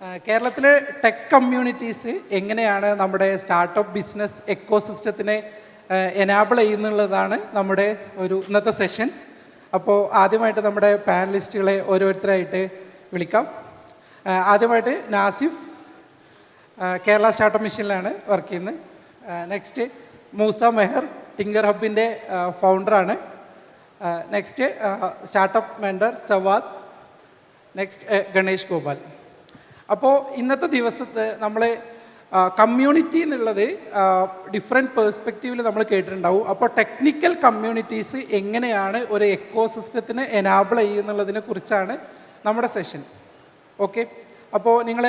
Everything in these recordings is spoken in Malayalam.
കേരളത്തിലെ ടെക് കമ്മ്യൂണിറ്റീസ് എങ്ങനെയാണ് നമ്മുടെ സ്റ്റാർട്ടപ്പ് ബിസിനസ് എക്കോസിസ്റ്റത്തിനെ എനാബിൾ ചെയ്യുന്നുള്ളതാണ് നമ്മുടെ ഒരു ഇന്നത്തെ സെഷൻ. അപ്പോൾ ആദ്യമായിട്ട് നമ്മുടെ പാനലിസ്റ്റുകളെ ഓരോരുത്തരായിട്ട് വിളിക്കാം. ആദ്യമായിട്ട് നാസിഫ്, കേരള സ്റ്റാർട്ടപ്പ് മിഷനിലാണ് വർക്ക് ചെയ്യുന്നത്. നെക്സ്റ്റ് മൂസ മെഹർ, ടിങ്കർ ഹബിൻ്റെ ഫൗണ്ടറാണ്. Next startup mentor Sawad. Next Ganesh Gopal. അപ്പോൾ ഇന്നത്തെ ദിവസത്തെ നമ്മൾ കമ്മ്യൂണിറ്റി എന്നുള്ളത് ഡിഫറെൻറ്റ് പേഴ്സ്പെക്റ്റീവിൽ നമ്മൾ കേട്ടിട്ടുണ്ടാവും. അപ്പോൾ ടെക്നിക്കൽ കമ്മ്യൂണിറ്റീസ് എങ്ങനെയാണ് ഒരു എക്കോസിസ്റ്റത്തിനെ എനാബിൾ ചെയ്യുന്നുള്ളതിനെ കുറിച്ചാണ് നമ്മുടെ സെഷൻ. ഓക്കെ, അപ്പോൾ നിങ്ങൾ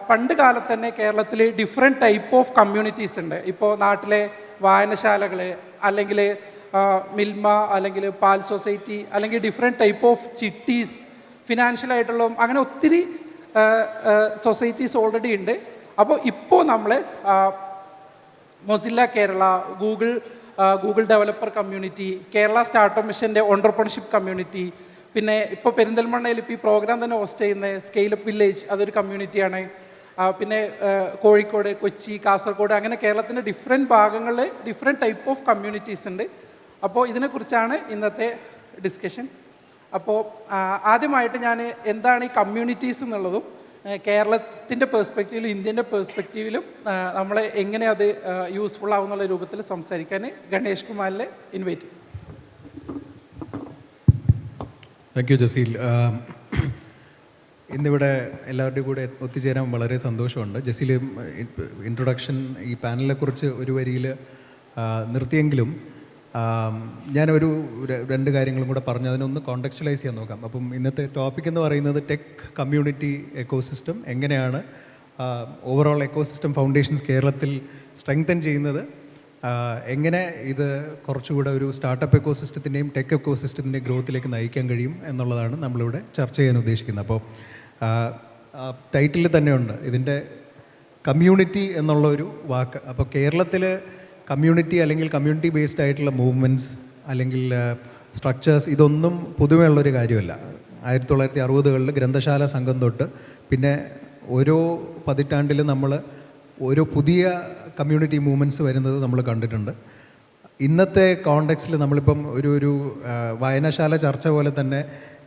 പണ്ട് കാലത്ത് തന്നെ കേരളത്തിൽ ഡിഫറെൻറ്റ് ടൈപ്പ് ഓഫ് കമ്മ്യൂണിറ്റീസ് ഉണ്ട്. ഇപ്പോൾ നാട്ടിലെ വായനശാലകൾ, അല്ലെങ്കിൽ മിൽമ, അല്ലെങ്കിൽ പാൽ സൊസൈറ്റി, അല്ലെങ്കിൽ ഡിഫറെൻറ്റ് ടൈപ്പ് ഓഫ് ചിട്ടീസ്, ഫിനാൻഷ്യലായിട്ടുള്ള അങ്ങനെ ഒത്തിരി സൊസൈറ്റീസ് ഓൾറെഡി ഉണ്ട്. അപ്പോൾ ഇപ്പോൾ നമ്മൾ Mozilla Kerala, Google developer community, Kerala startup മിഷൻ്റെ ഓൺട്രപ്രണർഷിപ്പ് കമ്മ്യൂണിറ്റി, പിന്നെ ഇപ്പോൾ പെരിന്തൽമണ്ണയിൽ ഇപ്പോൾ ഈ പ്രോഗ്രാം തന്നെ ഹോസ്റ്റ് ചെയ്യുന്ന സ്കെയിലപ്പ് വില്ലേജ്, അതൊരു കമ്മ്യൂണിറ്റിയാണ്. പിന്നെ കോഴിക്കോട്, കൊച്ചി, കാസർഗോഡ്, അങ്ങനെ കേരളത്തിൻ്റെ ഡിഫറെൻറ്റ് ഭാഗങ്ങളിൽ ഡിഫറെൻറ്റ് ടൈപ്പ് ഓഫ് കമ്മ്യൂണിറ്റീസ് ഉണ്ട്. അപ്പോൾ ഇതിനെക്കുറിച്ചാണ് ഇന്നത്തെ ഡിസ്കഷൻ. അപ്പോൾ ആദ്യമായിട്ട് ഞാൻ എന്താണ് ഈ കമ്മ്യൂണിറ്റീസ് എന്നുള്ളതും കേരളത്തിൻ്റെ പേഴ്സ്പെക്റ്റീവിലും ഇന്ത്യൻ്റെ പേഴ്സ്പെക്റ്റീവിലും നമ്മൾ എങ്ങനെ അത് യൂസ്ഫുൾ ആവുന്നുള്ള രൂപത്തിൽ സംസാരിക്കാൻ ഗണേഷ് കുമാറിനെ ഇൻവൈറ്റ് ചെയ്യും. Thank you Jaseel. ഇന്നിവിടെ എല്ലാവരുടെയും കൂടെ ഒത്തുചേരാൻ വളരെ സന്തോഷമുണ്ട്. ജസീൽ ഇൻട്രൊഡക്ഷൻ ഈ പാനലിനെ കുറിച്ച് ഒരു വരിയിൽ നിർത്തിയെങ്കിലും ഞാനൊരു രണ്ട് കാര്യങ്ങളും കൂടെ പറഞ്ഞു അതിനൊന്ന് കോണ്ടെക്സ്റ്റലൈസ് ചെയ്യാൻ നോക്കാം. അപ്പം ഇന്നത്തെ ടോപ്പിക് എന്ന് പറയുന്നത് ടെക് കമ്മ്യൂണിറ്റി എക്കോസിസ്റ്റം എങ്ങനെയാണ് ഓവറോൾ എക്കോസിസ്റ്റം ഫൗണ്ടേഷൻസ് കേരളത്തിൽ സ്ട്രെങ്തൻ ചെയ്യുന്നത്, എങ്ങനെ ഇത് കുറച്ചുകൂടെ ഒരു സ്റ്റാർട്ടപ്പ് എക്കോസിസ്റ്റത്തിൻ്റെയും ടെക് എക്കോസിസ്റ്റത്തിൻ്റെയും ഗ്രോത്തിലേക്ക് നയിക്കാൻ കഴിയും എന്നുള്ളതാണ് നമ്മളിവിടെ ചർച്ച ചെയ്യാൻ ഉദ്ദേശിക്കുന്നത്. അപ്പോൾ ടൈറ്റിൽ തന്നെയുണ്ട് ഇതിൻ്റെ കമ്മ്യൂണിറ്റി എന്നുള്ള ഒരു വാക്ക്. അപ്പോൾ കേരളത്തിൽ കമ്മ്യൂണിറ്റി അല്ലെങ്കിൽ കമ്മ്യൂണിറ്റി ബേസ്ഡ് ആയിട്ടുള്ള മൂവ്മെൻറ്റ്സ് അല്ലെങ്കിൽ സ്ട്രക്ചേഴ്സ് ഇതൊന്നും പുതുമയുള്ളൊരു കാര്യമല്ല. 1960കളിൽ ഗ്രന്ഥശാല സംഘം തൊട്ട് പിന്നെ ഓരോ പതിറ്റാണ്ടിലും നമ്മൾ ഓരോ പുതിയ കമ്മ്യൂണിറ്റി മൂവ്മെൻറ്റ്സ് വരുന്നത് നമ്മൾ കണ്ടിട്ടുണ്ട്. ഇന്നത്തെ കോണ്ടെക്സ്റ്റിൽ നമ്മളിപ്പം ഒരു വായനശാല ചർച്ച പോലെ തന്നെ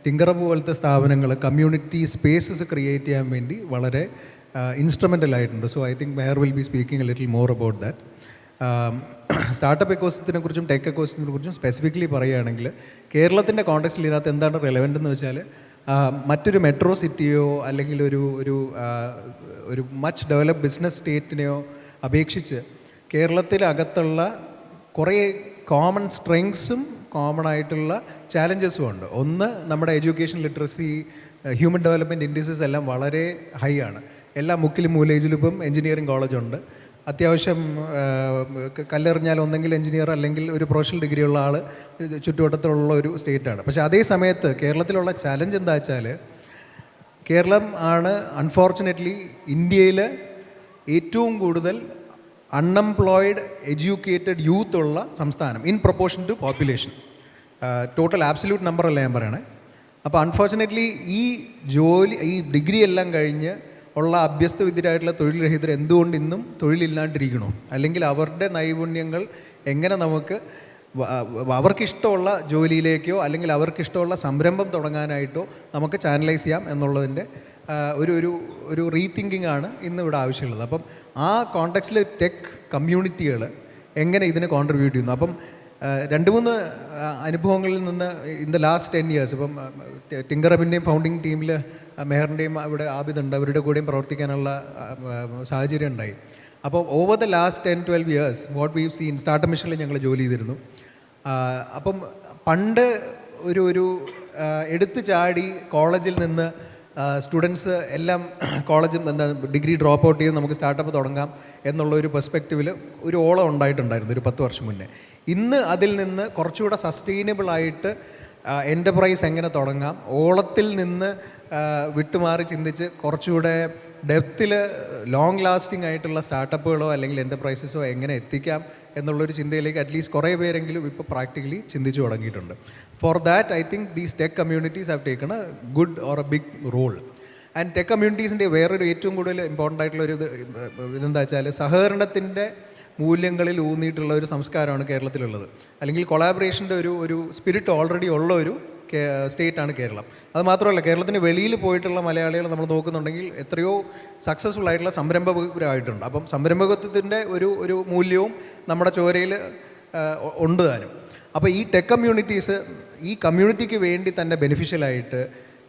ടിങ്കറബ് പോലത്തെ സ്ഥാപനങ്ങൾ കമ്മ്യൂണിറ്റി സ്പേസസ് ക്രിയേറ്റ് ചെയ്യാൻ വേണ്ടി വളരെ ഇൻസ്ട്രുമെൻ്റൽ ആയിട്ടുണ്ട്. So I think Mehar will be speaking a little more about that. Startup എക്കോസിസ്റ്റത്തിനെ കുറിച്ചും ടെക് എക്കോസിസ്റ്റത്തിനെ കുറിച്ചും സ്പെസിഫിക്കലി പറയുകയാണെങ്കിൽ കേരളത്തിൻ്റെ കോണ്ടെക്സ്റ്റിൽ ഇതിനകത്ത് എന്താണ് റെലവൻ്റ് എന്ന് വെച്ചാൽ മറ്റൊരു മെട്രോ സിറ്റിയോ അല്ലെങ്കിൽ ഒരു മച്ച് ഡെവലപ്പ് ബിസിനസ് സ്റ്റേറ്റിനെയോ അപേക്ഷിച്ച് കേരളത്തിനകത്തുള്ള കുറേ കോമൺ സ്ട്രെങ്സും കോമൺ ആയിട്ടുള്ള ചാലഞ്ചസും ഉണ്ട്. ഒന്ന്, നമ്മുടെ education literacy, human development indices എല്ലാം വളരെ ഹൈ ആണ്. എല്ലാ മുക്കിലും മൂലേജിലും ഇപ്പം എഞ്ചിനീയറിംഗ് കോളേജുണ്ട്. അത്യാവശ്യം കല്ലെറിഞ്ഞാൽ ഒന്നെങ്കിൽ എഞ്ചിനീയർ അല്ലെങ്കിൽ ഒരു പ്രൊഫഷണൽ ഡിഗ്രി ഉള്ള ആൾ ചുറ്റുവട്ടത്തിലുള്ള ഒരു സ്റ്റേറ്റാണ്. പക്ഷേ അതേ സമയത്ത് കേരളത്തിലുള്ള ചലഞ്ച് എന്താ വെച്ചാൽ കേരളം ആണ് അൺഫോർച്ചുനേറ്റ്ലി ഇന്ത്യയിൽ ഏറ്റവും കൂടുതൽ അൺഎംപ്ലോയിഡ് എഡ്യൂക്കേറ്റഡ് യൂത്ത് ഉള്ള സംസ്ഥാനം in proportion to population. Total absolute number അല്ല ഞാൻ പറയണേ. അപ്പോൾ അൺഫോർച്ചുനേറ്റ്ലി ഈ ഡിഗ്രി എല്ലാം കഴിഞ്ഞ് ഉള്ള അഭ്യസ്ത വിദ്യരായിട്ടുള്ള തൊഴിൽ രഹിതർ എന്തുകൊണ്ട് ഇന്നും തൊഴിലില്ലാണ്ടിരിക്കണോ, അല്ലെങ്കിൽ അവരുടെ നൈപുണ്യങ്ങൾ എങ്ങനെ നമുക്ക് അവർക്കിഷ്ടമുള്ള ജോലിയിലേക്കോ അല്ലെങ്കിൽ അവർക്കിഷ്ടമുള്ള സംരംഭം തുടങ്ങാനായിട്ടോ നമുക്ക് ചാനലൈസ് ചെയ്യാം എന്നുള്ളതിൻ്റെ ഒരു റീതിങ്കിങ് ആണ് ഇന്നിവിടെ ആവശ്യമുള്ളത്. അപ്പം ആ കോണ്ടെക്സ്റ്റിൽ ടെക് കമ്മ്യൂണിറ്റികൾ എങ്ങനെ ഇതിനെ കോൺട്രിബ്യൂട്ട് ചെയ്യുന്നു. അപ്പം 2-3 അനുഭവങ്ങളിൽ നിന്ന് ഇൻ ദ ലാസ്റ്റ് 10 years ഇപ്പം ടിങ്കർ ഹബിൻ്റെയും ഫൗണ്ടിങ് ടീമിൽ മെഹറിൻ്റെയും ഇവിടെ ആബിദുണ്ട്, അവരുടെ കൂടെയും പ്രവർത്തിക്കാനുള്ള സാഹചര്യം ഉണ്ടായി. അപ്പോൾ over the last 10-12 years what we've seen, startup മിഷനിൽ ഞങ്ങൾ ജോലി ചെയ്തിരുന്നു. അപ്പം പണ്ട് ഒരു എടുത്തു ചാടി കോളേജിൽ നിന്ന് സ്റ്റുഡൻസ് എല്ലാം കോളേജിൽ ഡിഗ്രി ഡ്രോപ്പ് ഔട്ട് ചെയ്ത് നമുക്ക് സ്റ്റാർട്ടപ്പ് തുടങ്ങാം എന്നുള്ള ഒരു പെർസ്പെക്റ്റീവിൽ ഒരു ഓളം ഉണ്ടായിട്ടുണ്ടായിരുന്നു ഒരു 10 വർഷം മുന്നേ. ഇന്ന് അതിൽ നിന്ന് കുറച്ചുകൂടെ സസ്റ്റെയിനബിളായിട്ട് എൻ്റർപ്രൈസ് എങ്ങനെ തുടങ്ങാം, ഓളത്തിൽ നിന്ന് വിട്ടുമാറി ചിന്തിച്ച് കുറച്ചുകൂടെ ഡെപ്തിൽ ലോങ് ലാസ്റ്റിംഗ് ആയിട്ടുള്ള സ്റ്റാർട്ടപ്പുകളോ അല്ലെങ്കിൽ എൻ്റർപ്രൈസസോ എങ്ങനെ എത്തിക്കാം എന്നുള്ളൊരു ചിന്തയിലേക്ക് അറ്റ്ലീസ്റ്റ് കുറേ പേരെങ്കിലും ഇപ്പോൾ പ്രാക്ടിക്കലി ചിന്തിച്ചു തുടങ്ങിയിട്ടുണ്ട്. For that I think these tech communities have taken a good or a big role. And tech കമ്മ്യൂണിറ്റീസിൻ്റെ വേറൊരു ഏറ്റവും കൂടുതൽ ഇമ്പോർട്ടൻ്റ് ആയിട്ടുള്ള ഒരു ഇതെന്താ വെച്ചാൽ സഹകരണത്തിൻ്റെ മൂല്യങ്ങളിൽ ഊന്നിയിട്ടുള്ള ഒരു സംസ്കാരമാണ് കേരളത്തിലുള്ളത്. അല്ലെങ്കിൽ കൊളാബറേഷൻ്റെ ഒരു സ്പിരിറ്റ് ഓൾറെഡി ഉള്ള ഒരു സ്റ്റേറ്റാണ് കേരളം. അത് മാത്രമല്ല, കേരളത്തിന് വെളിയിൽ പോയിട്ടുള്ള മലയാളികൾ നമ്മൾ നോക്കുന്നുണ്ടെങ്കിൽ എത്രയോ സക്സസ്ഫുൾ ആയിട്ടുള്ള സംരംഭകരായിട്ടുണ്ട്. അപ്പം സംരംഭകത്വത്തിൻ്റെ ഒരു മൂല്യവും നമ്മുടെ ചോരയിൽ ഉണ്ട് താനും. അപ്പോൾ ഈ ടെക് കമ്മ്യൂണിറ്റീസ് ഈ കമ്മ്യൂണിറ്റിക്ക് വേണ്ടി തന്നെ ബെനിഫിഷ്യലായിട്ട്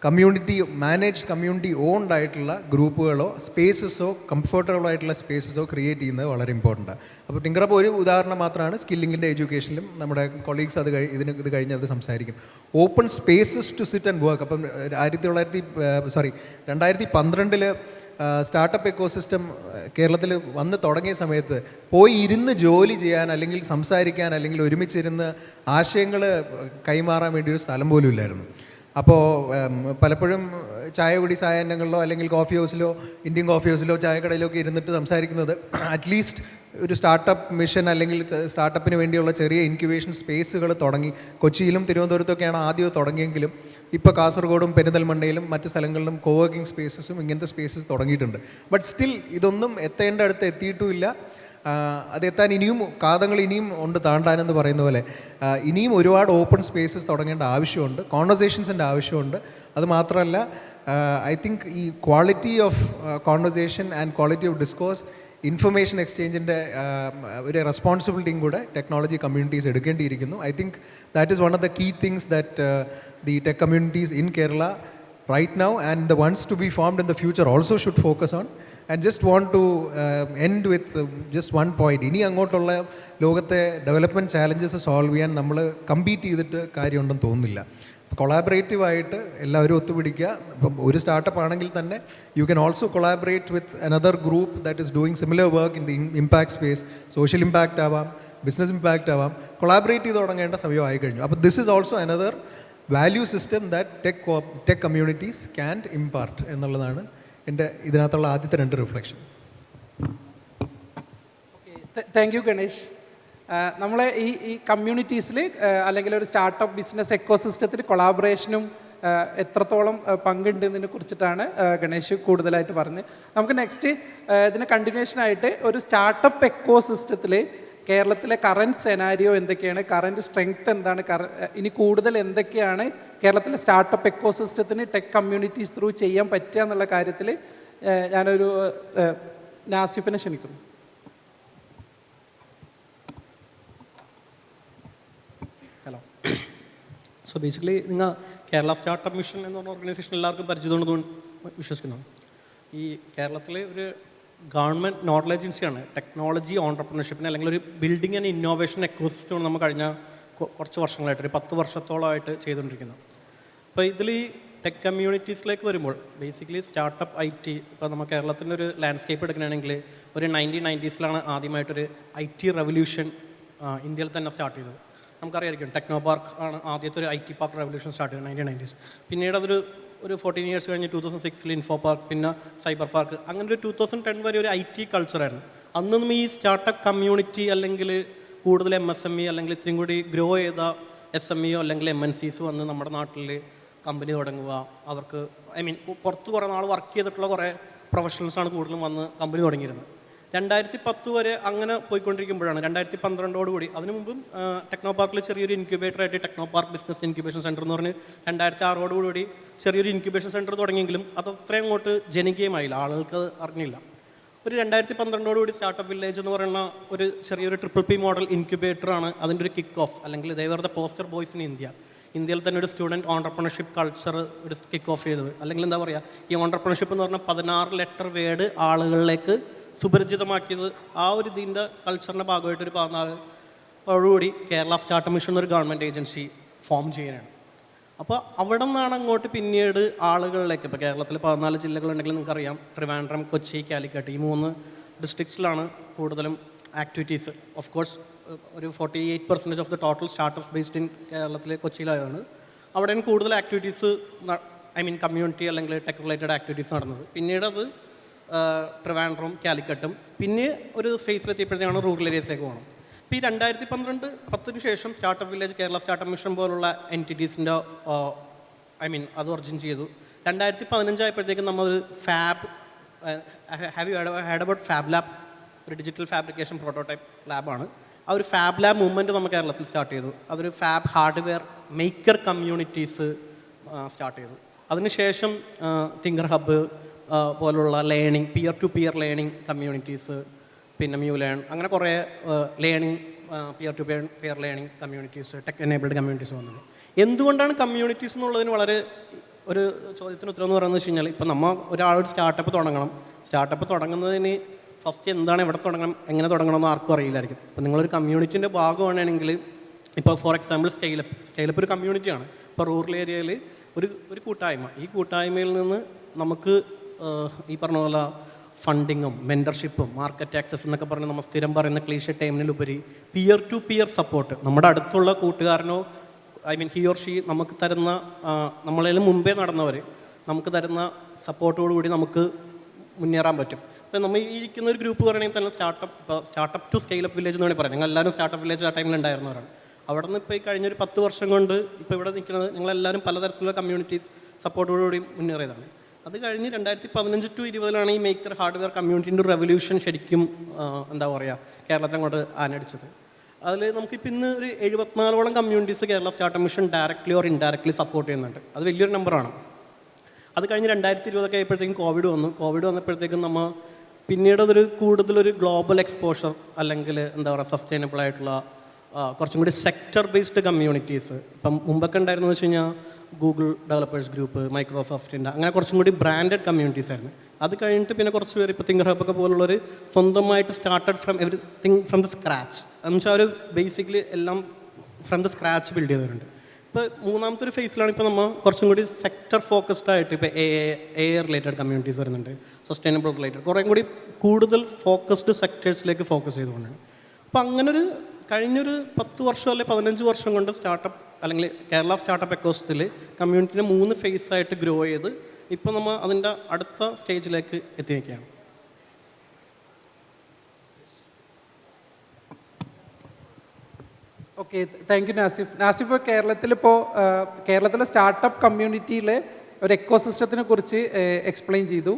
കമ്മ്യൂണിറ്റി ഓൺഡ് ആയിട്ടുള്ള ഗ്രൂപ്പുകളോ സ്പേസസോ കംഫർട്ടബിൾ ആയിട്ടുള്ള സ്പേസസോ ക്രിയേറ്റ് ചെയ്യുന്നത് വളരെ ഇമ്പോർട്ടൻ്റ്. അപ്പോൾ ടിങ്കറപ്പ് ഒരു ഉദാഹരണം മാത്രമാണ്. സ്കില്ലിങ്ങിൻ്റെ എഡ്യൂക്കേഷനിലും നമ്മുടെ കൊളീഗ്സ് ഇത് കഴിഞ്ഞ് അത് സംസാരിക്കും. Open spaces to sit and work. അപ്പം 2012 സ്റ്റാർട്ടപ്പ് എക്കോസിസ്റ്റം കേരളത്തിൽ വന്ന് തുടങ്ങിയ സമയത്ത് പോയി ഇരുന്ന് ജോലി ചെയ്യാൻ അല്ലെങ്കിൽ സംസാരിക്കാൻ അല്ലെങ്കിൽ ഒരുമിച്ചിരുന്ന് ആശയങ്ങൾ കൈമാറാൻ വേണ്ടി ഒരു സ്ഥലം പോലും ഇല്ലായിരുന്നു. അപ്പോൾ പലപ്പോഴും ചായ കുടി സായാഹ്നങ്ങളിലോ അല്ലെങ്കിൽ കോഫി ഹൗസിലോ ഇന്ത്യൻ കോഫി ഹൗസിലോ ചായക്കടയിലോ ഒക്കെ ഇരുന്നിട്ട് സംസാരിക്കുന്നത് അറ്റ്ലീസ്റ്റ് ഒരു സ്റ്റാർട്ടപ്പ് മിഷൻ അല്ലെങ്കിൽ സ്റ്റാർട്ടപ്പിന് വേണ്ടിയുള്ള ചെറിയ ഇൻക്യുബേഷൻ സ്പേസുകൾ തുടങ്ങി. കൊച്ചിയിലും തിരുവനന്തപുരത്തൊക്കെയാണ് ആദ്യം തുടങ്ങിയെങ്കിലും ഇപ്പോൾ കാസർഗോഡും പെരിന്തൽമണ്ണയിലും മറ്റ് സ്ഥലങ്ങളിലും കോവർക്കിംഗ് സ്പേസസും ഇങ്ങനത്തെ സ്പേസസ് തുടങ്ങിയിട്ടുണ്ട്. ബട്ട് സ്റ്റിൽ ഇതൊന്നും എത്തേണ്ട അടുത്ത് എത്തിയിട്ടുമില്ല. അതെത്താൻ കാതങ്ങൾ ഇനിയും ഉണ്ട് താണ്ടാനെന്ന് പറയുന്ന പോലെ ഇനിയും ഒരുപാട് ഓപ്പൺ സ്പേസസ് തുടങ്ങേണ്ട ആവശ്യമുണ്ട്, കോൺവെർസേഷൻസിൻ്റെ ആവശ്യമുണ്ട്. അത് മാത്രമല്ല, ഐ തിങ്ക് ഈ quality of conversation and quality of discourse, information എക്സ്ചേഞ്ചിൻ്റെ ഒരു റെസ്പോൺസിബിലിറ്റിയും കൂടെ ടെക്നോളജി കമ്മ്യൂണിറ്റീസ് എടുക്കേണ്ടിയിരിക്കുന്നു. I think that is one of the key things that the tech communities in Kerala right now and the ones to be formed in the future also should focus on. And just want to end with just one point. ഇനി അങ്ങോട്ടുള്ള ലോകത്തെ ഡെവലപ്മെൻറ്റ് ചാലഞ്ചസ് സോൾവ് ചെയ്യാൻ നമ്മൾ കമ്പീറ്റ് ചെയ്തിട്ട് കാര്യമുണ്ടെന്ന് തോന്നുന്നില്ല. കൊളാബറേറ്റീവായിട്ട് എല്ലാവരും ഒത്തുപിടിക്കുക. ഇപ്പം ഒരു സ്റ്റാർട്ടപ്പ് ആണെങ്കിൽ തന്നെ you can also collaborate with another group that is doing similar work in the impact space. Social impact ആവാം, ബിസിനസ് ഇമ്പാക്റ്റ് ആവാം. കൊളാബറേറ്റ് ചെയ്ത് തുടങ്ങേണ്ട സമയം ആയി കഴിഞ്ഞു. അപ്പോൾ this is also another value system that tech communities can impart എന്നുള്ളതാണ് എൻ്റെ ഇതിനകത്തുള്ള ആദ്യത്തെ 2 റിഫ്ലക്ഷൻ. Thank you Ganesh. നമ്മളെ ഈ കമ്മ്യൂണിറ്റീസിൽ അല്ലെങ്കിൽ ഒരു സ്റ്റാർട്ടപ്പ് ബിസിനസ് എക്കോസിസ്റ്റത്തിൽ കൊളാബറേഷനും എത്രത്തോളം പങ്കുണ്ടെന്നതിനെ കുറിച്ചിട്ടാണ് ഗണേഷ് കൂടുതലായിട്ട് പറഞ്ഞത്. നമുക്ക് നെക്സ്റ്റ് ഇതിന് കണ്ടിന്യൂഷനായിട്ട് ഒരു സ്റ്റാർട്ടപ്പ് എക്കോസിസ്റ്റത്തിൽ കേരളത്തിലെ കറൻറ്റ് സെനാരിയോ എന്തൊക്കെയാണ്, കറൻറ്റ് സ്ട്രെങ്ത് എന്താണ്, ഇനി കൂടുതൽ എന്തൊക്കെയാണ് കേരളത്തിലെ സ്റ്റാർട്ടപ്പ് എക്കോസിസ്റ്റത്തിന് ടെക് കമ്മ്യൂണിറ്റീസ് ത്രൂ ചെയ്യാൻ പറ്റുക എന്നുള്ള കാര്യത്തിൽ ഞാനൊരു നാസിഫിനെ ക്ഷണിക്കുന്നു. ഹലോ. സോ ബേസിക്കലി നിങ്ങൾ കേരള സ്റ്റാർട്ടപ്പ് മിഷൻ എന്ന് പറഞ്ഞ ഓർഗനൈസേഷൻ എല്ലാവർക്കും പരിചയമുണ്ടെന്ന് വിശ്വസിക്കുന്നു. ഈ കേരളത്തിലെ ഒരു ഗവൺമെൻറ് നോഡൽ ഏജൻസിയാണ് ടെക്നോളജി ഓൺടർപ്രണർഷിപ്പിന് അല്ലെങ്കിൽ ഒരു ബിൽഡിംഗ് ആൻഡ് ഇന്നോവേഷൻ എക്കോസിസ്റ്റമാണ് നമ്മൾ കഴിഞ്ഞ കുറച്ച് വർഷങ്ങളായിട്ട് ഒരു 10 വർഷത്തോളമായിട്ട് ചെയ്തുകൊണ്ടിരിക്കുന്നത്. അപ്പോൾ ഇതിൽ ഈ ടെക് കമ്മ്യൂണിറ്റീസിലേക്ക് വരുമ്പോൾ ബേസിക്കലി സ്റ്റാർട്ടപ്പ് IT ഇപ്പോൾ നമ്മൾ കേരളത്തിൻ്റെ ഒരു ലാൻഡ്സ്കേപ്പ് എടുക്കുകയാണെങ്കിൽ ഒരു 1990s ആദ്യമായിട്ടൊരു IT റെവല്യൂഷൻ ഇന്ത്യയിൽ തന്നെ സ്റ്റാർട്ട് ചെയ്തത്. നമുക്കറിയായിരിക്കും ടെക്നോ പാർക്ക് ആണ് ആദ്യത്തെ ഒരു IT പാർക്ക് റെവല്യൂഷൻ സ്റ്റാർട്ട് ചെയ്തത് 1990s. പിന്നീട് അതൊരു 14 years കഴിഞ്ഞ് 2006 ഇൻഫോ പാർക്ക്, പിന്നെ സൈബർ പാർക്ക്, അങ്ങനെ ഒരു 2010 വരെ ഒരു IT കൾച്ചറായിരുന്നു. അന്നൊന്നും ഈ സ്റ്റാർട്ടപ്പ് കമ്മ്യൂണിറ്റി അല്ലെങ്കിൽ കൂടുതൽ MSME അല്ലെങ്കിൽ ഇത്രയും കൂടി ഗ്രോ ചെയ്ത SMEO അല്ലെങ്കിൽ MNCs വന്ന് നമ്മുടെ നാട്ടിൽ കമ്പനി തുടങ്ങുക, അവർക്ക് പുറത്ത് കുറേ നാൾ വർക്ക് ചെയ്തിട്ടുള്ള കുറേ പ്രൊഫഷണൽസാണ് കൂടുതലും വന്ന് കമ്പനി തുടങ്ങിയിരുന്നത്. 2010 വരെ അങ്ങനെ പോയിക്കൊണ്ടിരിക്കുമ്പോഴാണ് 2012 കൂടി, അതിനു മുമ്പും ടെക്നോ പാർക്കിൽ ചെറിയൊരു ഇൻക്യുബേറ്ററായിട്ട് Technopark business incubation centre എന്ന് പറഞ്ഞ് 2006 കൂടി ചെറിയൊരു ഇൻക്യുബേഷൻ സെൻറ്റർ തുടങ്ങിയെങ്കിലും അത് അത്രയും അങ്ങോട്ട് ജനകീയമായില്ല, ആളുകൾക്ക് അറിഞ്ഞില്ല. ഒരു 2012 കൂടി സ്റ്റാർട്ടപ്പ് വില്ലേജ് എന്ന് പറയുന്ന ഒരു ചെറിയൊരു PPP മോഡൽ ഇൻക്യുബേറ്ററാണ് അതിൻ്റെ ഒരു കിക്ക് ഓഫ്, അല്ലെങ്കിൽ Devar the poster boys in ഇന്ത്യയിൽ തന്നെ ഒരു സ്റ്റുഡൻറ്റ് ഓൺടർപ്രണർഷിപ്പ് കൾച്ചർ ഒരു കിക്ക് ഓഫ് ചെയ്തത്. അല്ലെങ്കിൽ എന്താ പറയുക, ഈ ഓൺടർപ്രണർഷിപ്പ് എന്ന് പറഞ്ഞാൽ 16 ലെറ്റർ വേർഡ് ആളുകളിലേക്ക് സുപരിചിതമാക്കിയത് ആ ഒരു ഇതിൻ്റെ കൾച്ചറിൻ്റെ ഭാഗമായിട്ട് ഒരു 14 കേരള സ്റ്റാർട്ടപ്പ് മിഷൻ എന്നൊരു ഗവൺമെൻറ് ഏജൻസി ഫോം ചെയ്യാനാണ്. അപ്പോൾ അവിടെ നിന്നാണ് അങ്ങോട്ട് പിന്നീട് ആളുകളിലേക്ക്, ഇപ്പോൾ കേരളത്തിൽ 14 ജില്ലകളുണ്ടെങ്കിൽ നിങ്ങൾക്കറിയാം, ട്രിവാൻഡ്രം, കൊച്ചി, കാലിക്കറ്റ്, ഈ 3 ഡിസ്ട്രിക്ട്സിലാണ് കൂടുതലും ആക്ടിവിറ്റീസ്. ഓഫ് കോഴ്സ് ഒരു 48% of the total startup based in കേരളത്തിലെ കൊച്ചിയിലായതാണ്. അവിടെയാണ് കൂടുതൽ ആക്ടിവിറ്റീസ് കമ്മ്യൂണിറ്റി അല്ലെങ്കിൽ ടെക് റിലേറ്റഡ് ആക്ടിവിറ്റീസ് നടന്നത്. പിന്നീട് അത് ട്രിവാൻഡ്രം, കാലിക്കറ്റും, പിന്നെ ഒരു ഫേസിലെത്തിയപ്പോഴത്തേക്കാണ് റൂറൽ ഏരിയസിലേക്ക് പോകണം. ഇപ്പോൾ ഈ 2012-10 ശേഷം startup village, Kerala startup mission പോലുള്ള എൻറ്റിറ്റീസിൻ്റെ അത് ഒറിജിൻ ചെയ്തു. 2015 ആയപ്പോഴത്തേക്കും നമ്മൾ ഒരു fab have you had about fab lab, ഒരു ഡിജിറ്റൽ ഫാബ്രിക്കേഷൻ പ്രോട്ടോടൈപ്പ് ലാബാണ്. ആ ഒരു ഫാബ് ലാബ് മൂവ്മെൻറ്റ് നമ്മൾ കേരളത്തിൽ സ്റ്റാർട്ട് ചെയ്തു. അതൊരു fab hardware maker communities start ചെയ്തു. അതിനുശേഷം തിങ്കർ ഹബ്ബ് പോലുള്ള learning, peer to peer learning communities, പിന്നെ മ്യൂ ലേൺ, അങ്ങനെ കുറേ learning peer to peer learning communities, tech enabled communities വന്നത്. എന്തുകൊണ്ടാണ് കമ്മ്യൂണിറ്റീസ് എന്നുള്ളതിന് വളരെ ഒരു ചോദ്യത്തിന് ഉത്തരം എന്ന് പറയുന്നത് വെച്ച് കഴിഞ്ഞാൽ, ഇപ്പോൾ നമ്മൾ ഒരാളൊരു സ്റ്റാർട്ടപ്പ് തുടങ്ങണം. സ്റ്റാർട്ടപ്പ് തുടങ്ങുന്നതിന് ഫസ്റ്റ് എന്താണ്, എവിടെ തുടങ്ങണം, എങ്ങനെ തുടങ്ങണം എന്ന് ആർക്കും അറിയില്ലായിരിക്കും. അപ്പോൾ നിങ്ങളൊരു കമ്മ്യൂണിറ്റീൻ്റെ ഭാഗമാണെങ്കിൽ, ഇപ്പോൾ ഫോർ എക്സാമ്പിൾ സ്കെയിലപ്പ് ഒരു കമ്മ്യൂണിറ്റിയാണ്. ഇപ്പോൾ റൂറൽ ഏരിയയിൽ ഒരു കൂട്ടായ്മ, ഈ കൂട്ടായ്മയിൽ നിന്ന് നമുക്ക് ഈ പറഞ്ഞ പോലെ ഫണ്ടിങ്ങും മെൻറ്റർഷിപ്പും മാർക്കറ്റ് ആക്സസ് എന്നൊക്കെ പറഞ്ഞ് നമ്മൾ സ്ഥിരം പറയുന്ന ക്ലീഷ ടൈമിനുപരി പിയർ ടു പിയർ സപ്പോർട്ട്, നമ്മുടെ അടുത്തുള്ള കൂട്ടുകാരനോ ഹി ഓർ ഷീ നമുക്ക് തരുന്ന, നമ്മളതിൽ മുമ്പേ നടന്നവർ നമുക്ക് തരുന്ന സപ്പോർട്ടോടുകൂടി നമുക്ക് മുന്നേറാൻ പറ്റും. ഇപ്പോൾ നമ്മൾ ഈ ഇരിക്കുന്ന ഒരു ഗ്രൂപ്പ് പറയുകയാണെങ്കിൽ തന്നെ സ്റ്റാർട്ടപ്പ് ടു സ്കെയിലപ്പ് വില്ലേജ് എന്ന് വേണമെങ്കിൽ പറയാം. ഞങ്ങൾ എല്ലാവരും സ്റ്റാർട്ടപ്പ് വില്ലേജ് ആ ടൈമിൽ ഉണ്ടായിരുന്നവരാണ്. അവിടെ നിന്ന് ഇപ്പോൾ ഈ കഴിഞ്ഞൊരു 10 വർഷം കൊണ്ട് ഇപ്പോൾ ഇവിടെ നിൽക്കുന്നത് ഞങ്ങളെല്ലാവരും പലതരത്തിലുള്ള കമ്മ്യൂണിറ്റീസ് സപ്പോർട്ടോടുകൂടി മുന്നേറിയതാണ്. അത് കഴിഞ്ഞ് 2015 to 20 ഈ മേക്കർ ഹാർഡ്വെയർ കമ്മ്യൂണിറ്റീൻ്റെ റെവല്യൂഷൻ ശരിക്കും എന്താ പറയുക കേരളത്തിൽ അങ്ങോട്ട് ആനടിച്ചത്. അതിൽ നമുക്കിപ്പോൾ ഇന്ന് ഒരു 74ഓളം communities Kerala startup mission directly or indirectly support ചെയ്യുന്നുണ്ട്. അത് വലിയൊരു നമ്പറാണ്. അത് കഴിഞ്ഞ് 2020 ആയപ്പോഴത്തേക്കും കോവിഡ് വന്നപ്പോഴത്തേക്കും നമ്മൾ പിന്നീട് അതൊരു കൂടുതലൊരു ഗ്ലോബൽ എക്സ്പോഷർ, അല്ലെങ്കിൽ എന്താ പറയുക സസ്റ്റൈനബിൾ ആയിട്ടുള്ള കുറച്ചും കൂടി സെക്ടർ ബേസ്ഡ് കമ്മ്യൂണിറ്റീസ്. ഇപ്പം മുമ്പൊക്കെ ഉണ്ടായിരുന്നെന്ന് വെച്ച് കഴിഞ്ഞാൽ ഗൂഗിൾ ഡെവലപ്പേഴ്സ് ഗ്രൂപ്പ്, മൈക്രോസോഫ്റ്റിൻ്റെ, അങ്ങനെ കുറച്ചും കൂടി ബ്രാൻഡഡ് കമ്മ്യൂണിറ്റീസ് ആയിരുന്നു. അത് കഴിഞ്ഞിട്ട് പിന്നെ കുറച്ച് പേര് ഇപ്പോൾ തിങ്കർ ഹബ്ബൊക്കെ പോലുള്ളൊരു സ്വന്തമായിട്ട് started from everything from the scratch, എന്ന് വെച്ചാൽ ഒരു ബേസിക്കലി എല്ലാം ഫ്രം ദ സ്ക്രാച്ച് ബിൽഡ് ചെയ്തവരുണ്ട്. ഇപ്പോൾ മൂന്നാമത്തെ ഒരു ഫേസിലാണ് ഇപ്പോൾ നമ്മൾ കുറച്ചും കൂടി സെക്ടർ ഫോക്കസ്ഡ് ആയിട്ട് ഇപ്പോൾ എ റിലേറ്റഡ് കമ്മ്യൂണിറ്റീസ് വരുന്നുണ്ട്, സസ്റ്റൈനബിൾ റിലേറ്റഡ്, കുറേ കൂടി കൂടുതൽ ഫോക്കസ്ഡ് സെക്ടേഴ്സിലേക്ക് ഫോക്കസ് ചെയ്തുകൊണ്ടാണ്. അപ്പോൾ അങ്ങനൊരു കഴിഞ്ഞൊരു 10 വർഷം അല്ലെങ്കിൽ 15 വർഷം കൊണ്ട് സ്റ്റാർട്ടപ്പ് അല്ലെങ്കിൽ കേരള സ്റ്റാർട്ടപ്പ് എക്കോസിസ്റ്റിൽ കമ്മ്യൂണിറ്റിനെ 3 ഫേസായിട്ട് ഗ്രോ ചെയ്ത് ഇപ്പോൾ നമ്മൾ അതിൻ്റെ അടുത്ത സ്റ്റേജിലേക്ക് എത്തി നിൽക്കുകയാണ്. Okay, thank you Nasif. Nasif കേരളത്തിലെ സ്റ്റാർട്ടപ്പ് കമ്മ്യൂണിറ്റിയിലെ ഒരു എക്കോസിസ്റ്റത്തിനെ കുറിച്ച് എക്സ്പ്ലെയിൻ ചെയ്തു.